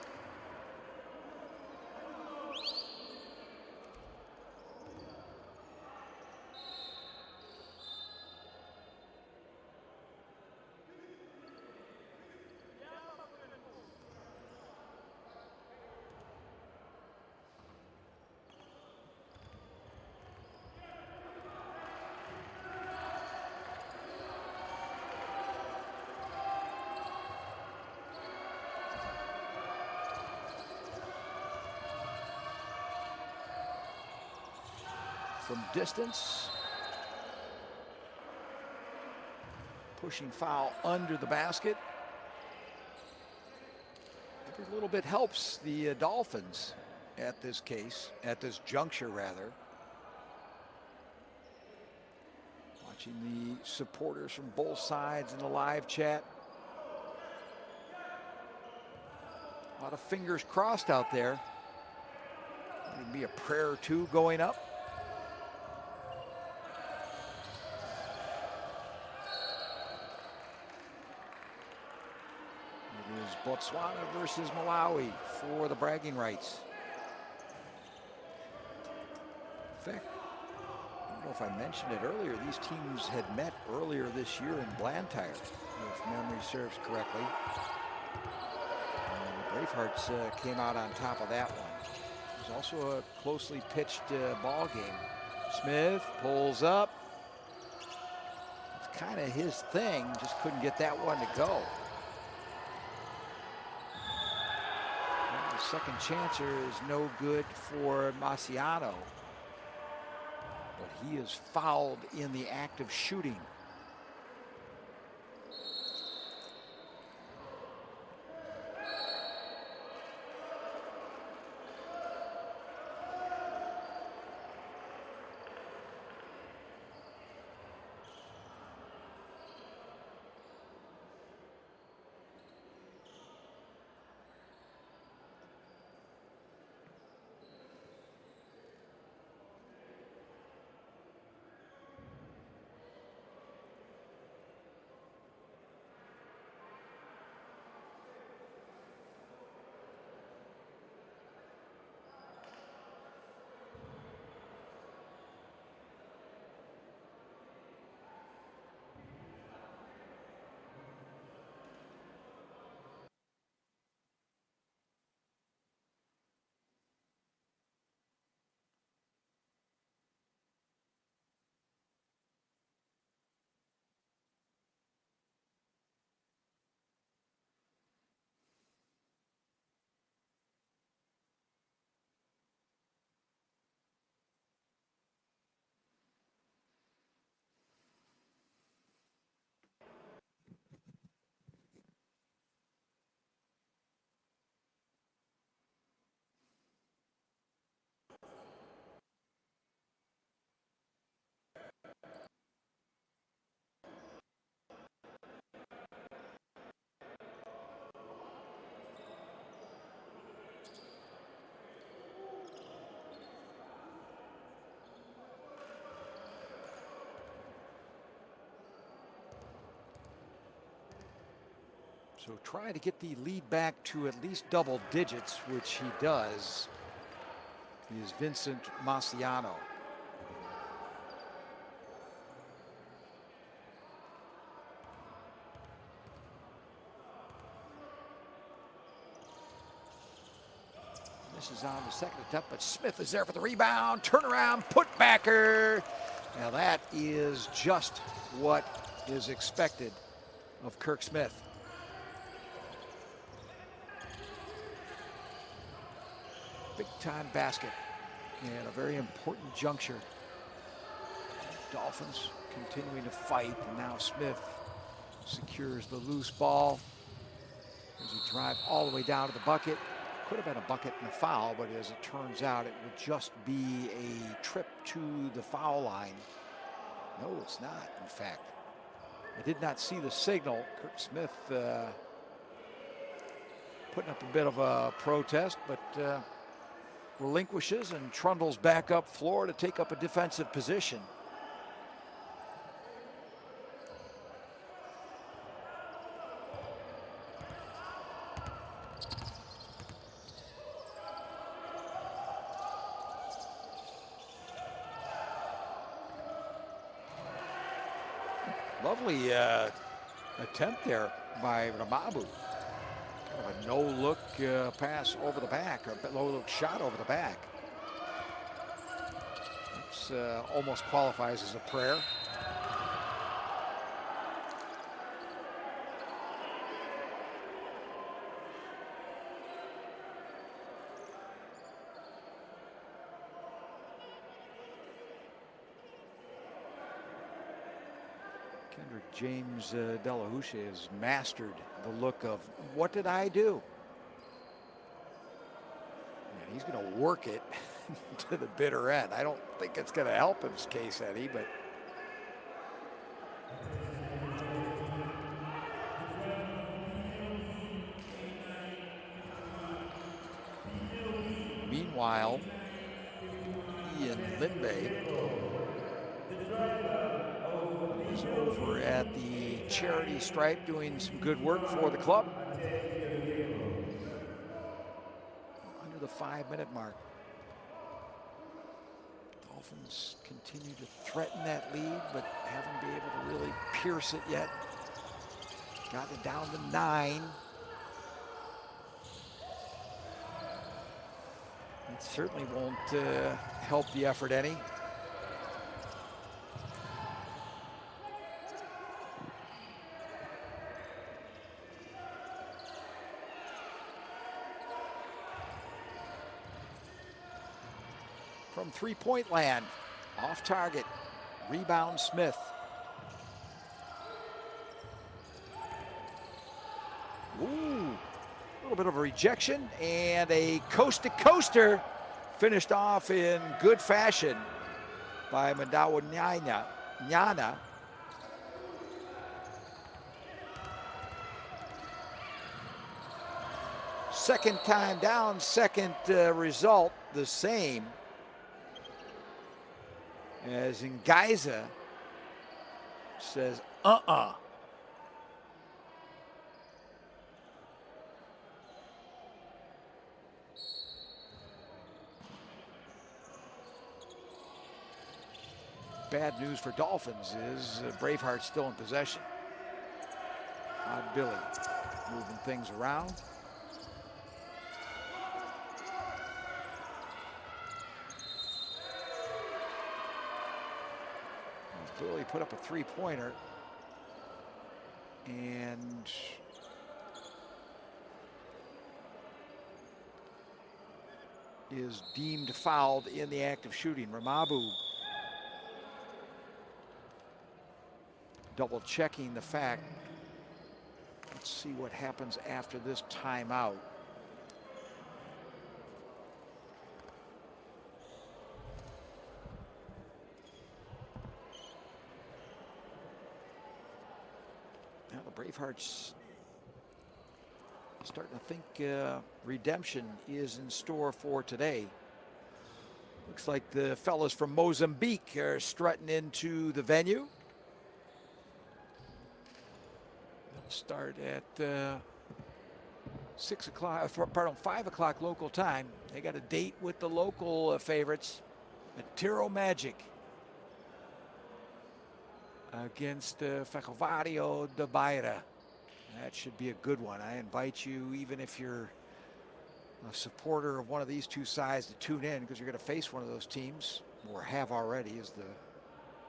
from distance. Pushing foul under the basket. Every little bit helps the Dolphins at this juncture rather. Watching the supporters from both sides in the live chat. A lot of fingers crossed out there. Might be a prayer or two going up. It is Botswana versus Malawi for the bragging rights. In fact, I don't know if I mentioned it earlier, these teams had met earlier this year in Blantyre, if memory serves correctly. And the Bravehearts came out on top of that one. It was also a closely pitched ball game. Smith pulls up. It's kind of his thing, just couldn't get that one to go. Well, the second chancer is no good for Marciano. But he is fouled in the act of shooting. So try to get the lead back to at least double digits, which he does. He is Vincent Marciano. This is on the second attempt, but Smith is there for the rebound. Turnaround, putbacker. Now that is just what is expected of Kirk Smith. Big time basket and a very important juncture. Dolphins continuing to fight, and now Smith secures the loose ball as he drives all the way down to the bucket. Could have been a bucket and a foul, but as it turns out, it would just be a trip to the foul line. No, it's not, in fact. I did not see the signal. Kirk Smith putting up a bit of a protest, but relinquishes and trundles back up floor to take up a defensive position. Lovely attempt there by Ramabu. Kind of a no-look pass over the back, or a no-look shot over the back. It's almost qualifies as a prayer. Kendrick James Delahouche has mastered the look of, what did I do? And he's going to work it to the bitter end. I don't think it's going to help his case any, but meanwhile, Ian Lindbay is over at the charity stripe doing some good work for the club. Under the 5-minute mark. Dolphins continue to threaten that lead, but haven't been able to really pierce it yet. Got it down to 9. It certainly won't help the effort any. From three-point land, off target, rebound Smith. Ooh, a little bit of a rejection and a coast-to-coaster finished off in good fashion by Mandawa Nyana. Second time down, second result the same. As Ngaiza says, Bad news for Dolphins is Bravehearts still in possession. Odd Billy moving things around. Billy put up a three-pointer and is deemed fouled in the act of shooting. Ramabu double checking the fact. Let's see what happens after this timeout. Now the Bravehearts starting to think redemption is in store for today. Looks like the fellas from Mozambique are strutting into the venue. They'll start at 5 o'clock local time. They got a date with the local favorites at Tiro Magic against Ferroviário de Beira. That should be a good one. I invite you, even if you're a supporter of one of these two sides, to tune in, because you're going to face one of those teams, or have already, as the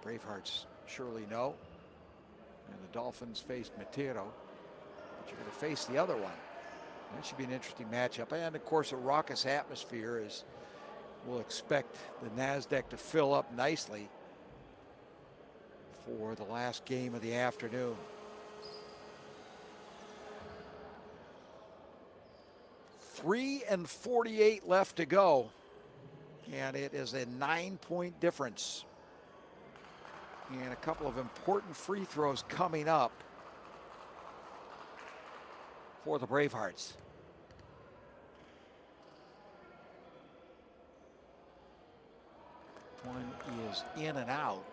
Bravehearts surely know. And the Dolphins faced Matero, but you're going to face the other one. That should be an interesting matchup. And of course, a raucous atmosphere, as we'll expect the NASDAQ to fill up nicely for the last game of the afternoon. 3:48 left to go, and it is a 9-point difference. And a couple of important free throws coming up for the Bravehearts. One is in and out.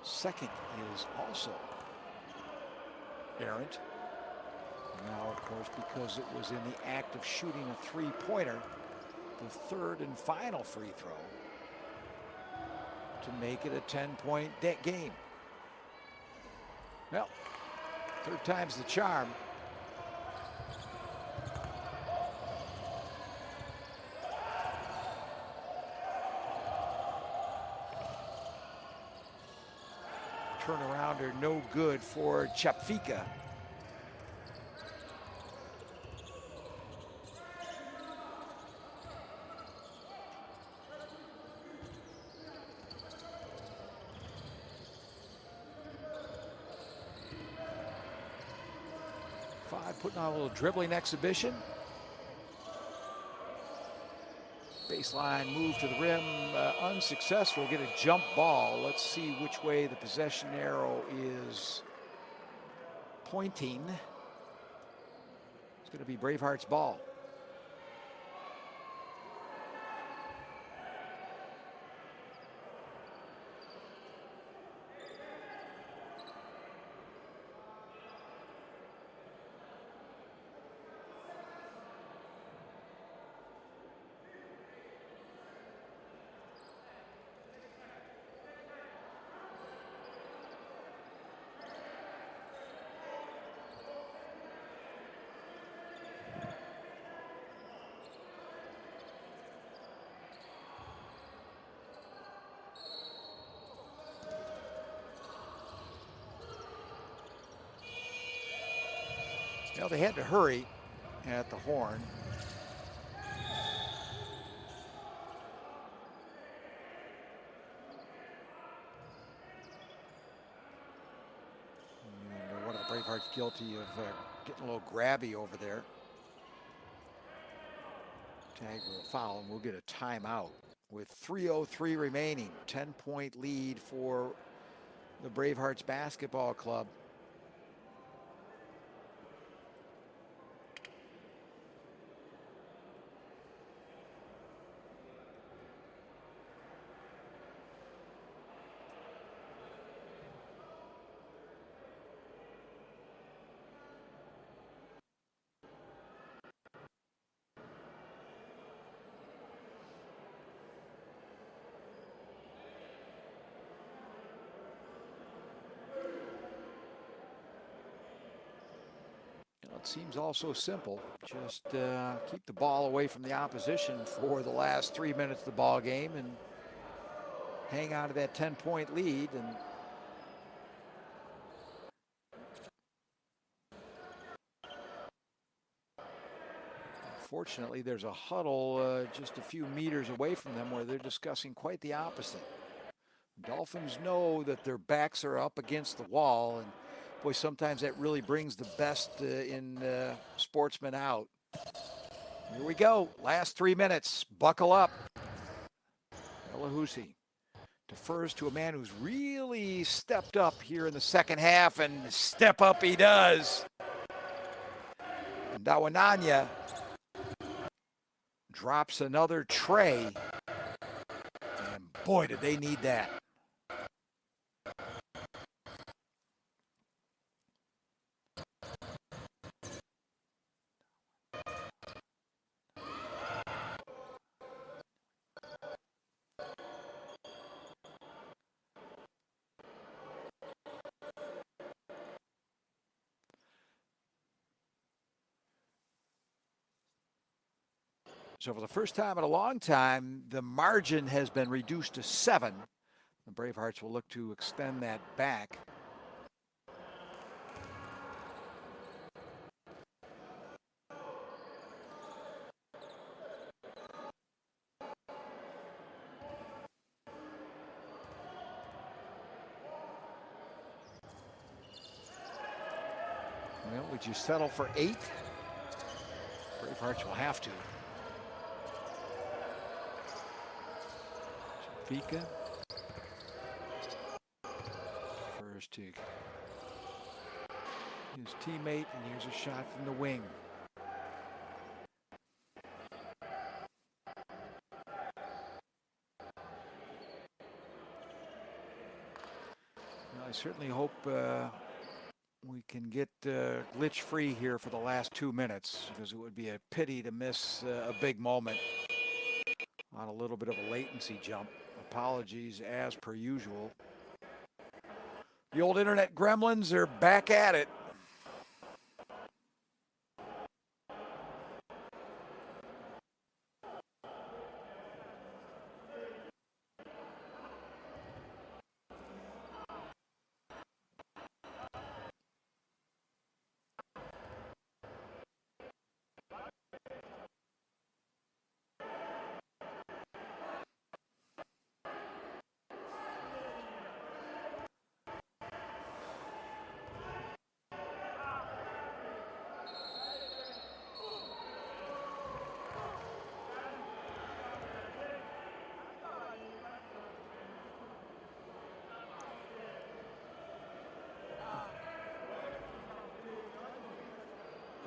Second is also errant. Now, of course, because it was in the act of shooting a three-pointer, the third and final free throw to make it a 10-point game. Well, third time's the charm. Turnarounder no good for Chapfika. putting on a little dribbling exhibition. Baseline move to the rim, unsuccessful. Get a jump ball. Let's see which way the possession arrow is pointing. It's going to be Bravehearts' ball. Well, they had to hurry at the horn. And one of the Bravehearts guilty of getting a little grabby over there. Tag will foul, and we'll get a timeout with 3:03 remaining. 10-point lead for the Bravehearts basketball club. It seems all so simple. Just keep the ball away from the opposition for the last 3 minutes of the ball game and hang on to that 10-point lead. And unfortunately, there's a huddle just a few meters away from them where they're discussing quite the opposite. Dolphins know that their backs are up against the wall, and boy, sometimes that really brings the best in sportsmen out. Here we go. Last 3 minutes. Buckle up. Elahusi defers to a man who's really stepped up here in the second half, and step up he does. And Dawananya drops another tray. And boy, did they need that. So for the first time in a long time, the margin has been reduced to 7. The Bravehearts will look to extend that back. Well, would you settle for 8? Bravehearts will have to. Fika. First to his teammate, and here's a shot from the wing. Well, I certainly hope we can get glitch free here for the last 2 minutes, because it would be a pity to miss a big moment on a little bit of a latency jump. Apologies as per usual. The old internet gremlins are back at it.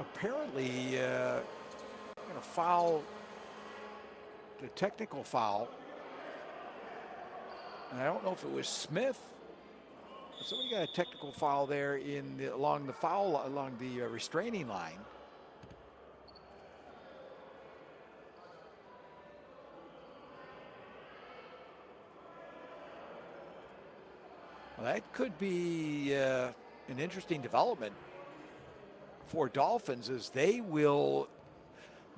apparently going to foul, the technical foul. And I don't know if it was Smith. Somebody got a technical foul there along the restraining line. Well, that could be an interesting development for Dolphins, as they will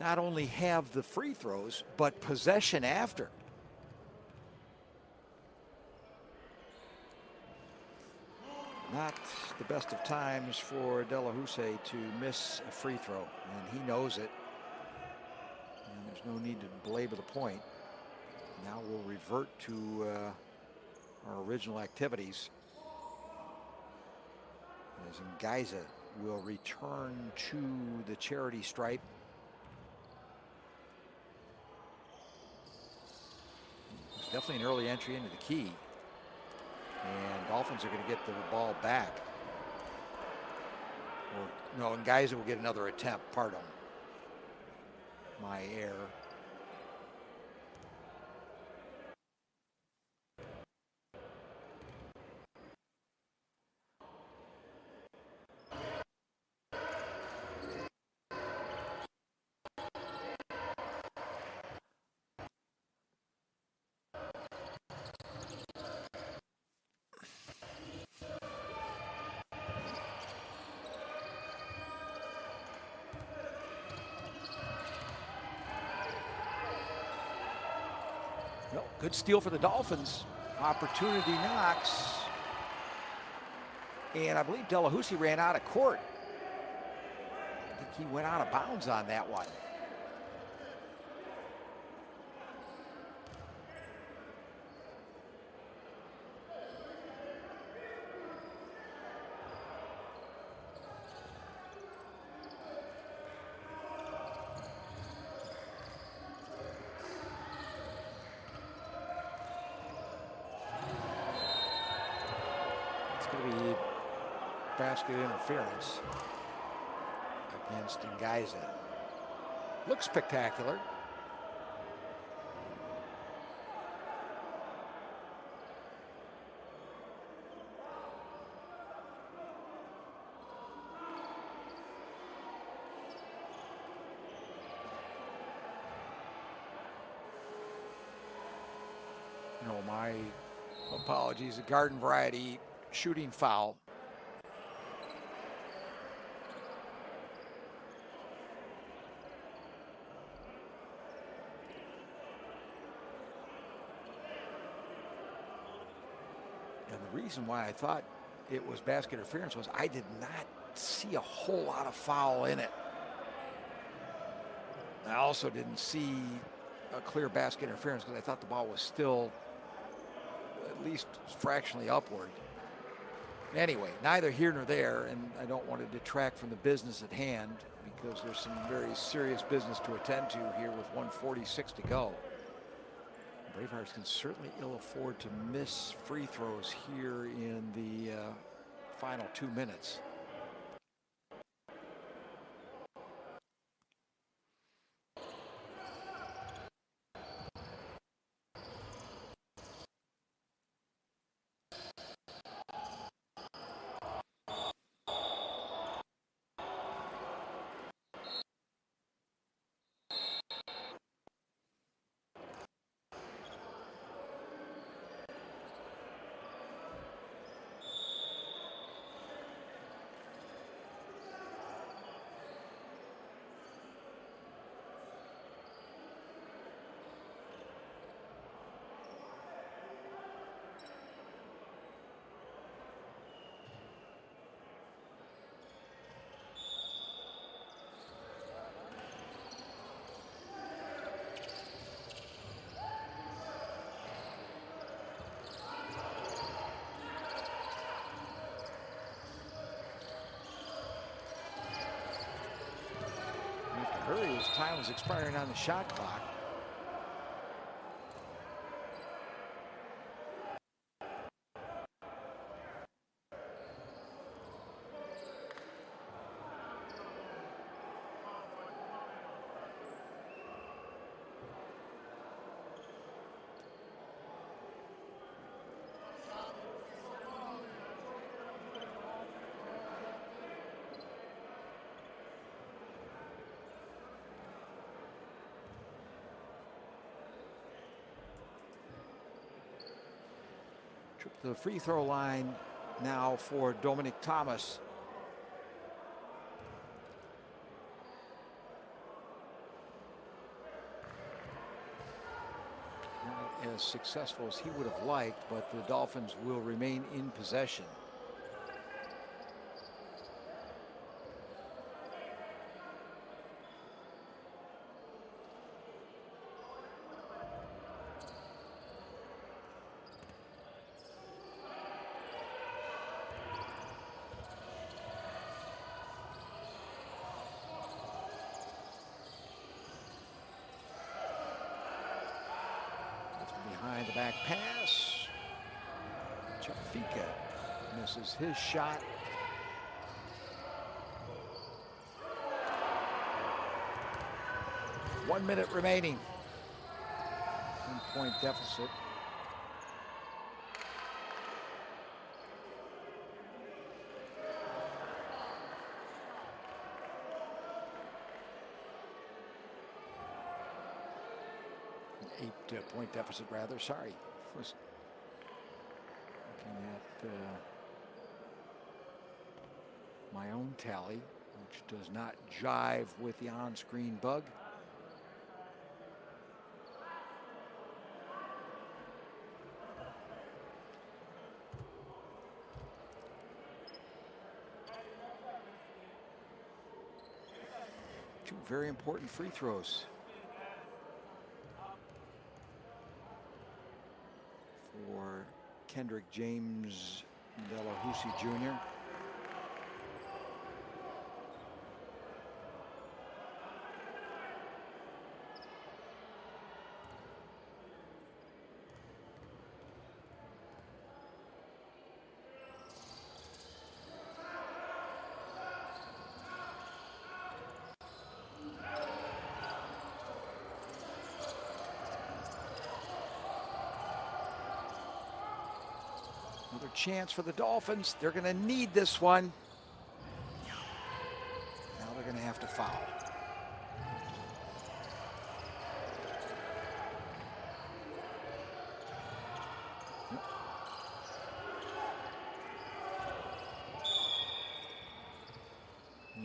not only have the free throws, but possession after. Not the best of times for Delahousse to miss a free throw, and he knows it. And there's no need to belabor the point. Now we'll revert to our original activities, as Ngaiza will return to the charity stripe. It's definitely an early entry into the key. And Dolphins are going to get the ball back. Or, no, Ngaiza will get another attempt. Pardon my error. Well, good steal for the Dolphins. Opportunity knocks. And I believe Delahousse ran out of court. I think he went out of bounds on that one. Basket interference against Ngaiza. Looks spectacular. No, my apologies. A garden variety shooting foul. And the reason why I thought it was basket interference was I did not see a whole lot of foul in it. I also didn't see a clear basket interference because I thought the ball was still at least fractionally upward. Anyway, neither here nor there, and I don't want to detract from the business at hand because there's some very serious business to attend to here with 1:46 to go. Bravehearts can certainly ill afford to miss free throws here in the final 2 minutes. Hurry, his time was expiring on the shot clock. Trip to the free throw line now for Dominic Thomas. Not as successful as he would have liked, but the Dolphins will remain in possession. Behind the back pass. Chafika misses his shot. One minute remaining. 1-point deficit. Eight-point deficit, rather. Sorry. Was looking at my own tally, which does not jive with the on-screen bug. Two very important free throws for Kendrick James Delahousie Jr. Another chance for the Dolphins. They're going to need this one. Now they're going to have to foul.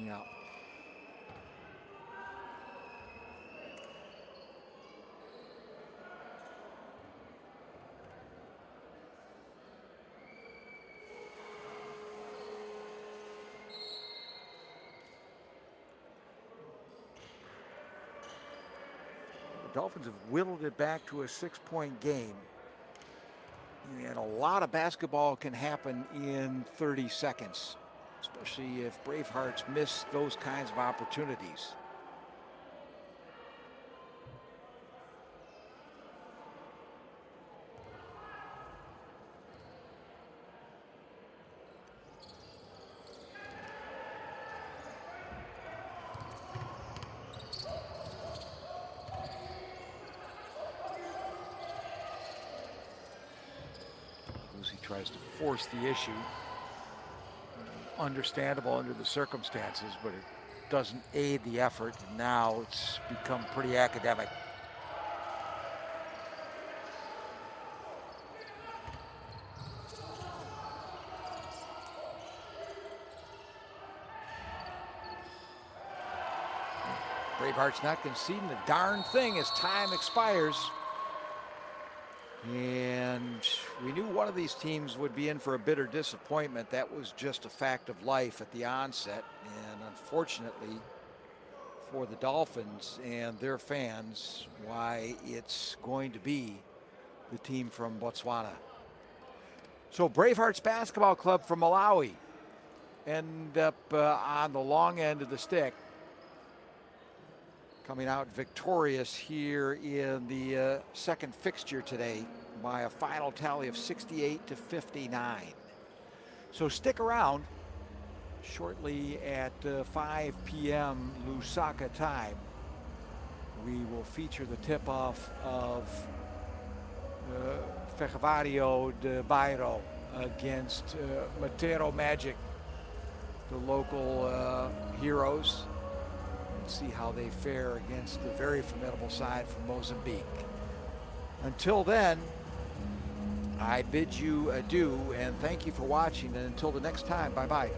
Yeah. The Dolphins have whittled it back to a 6-point game. And a lot of basketball can happen in 30 seconds, especially if Bravehearts miss those kinds of opportunities. Tries to force the issue. Understandable under the circumstances, but it doesn't aid the effort. And now it's become pretty academic. Bravehearts not conceding a darn thing as time expires. And we knew one of these teams would be in for a bitter disappointment. That was just a fact of life at the onset. And unfortunately for the Dolphins and their fans, why it's going to be the team from Botswana. So Bravehearts Basketball Club from Malawi end up on the long end of the stick, coming out victorious here in the second fixture today by a final tally of 68-59. So stick around. Shortly at 5 p.m. Lusaka time, we will feature the tip-off of Ferroviário de Bairro against Matero Magic, the local heroes. See how they fare against the very formidable side from Mozambique. Until then, I bid you adieu and thank you for watching. And until the next time, bye-bye.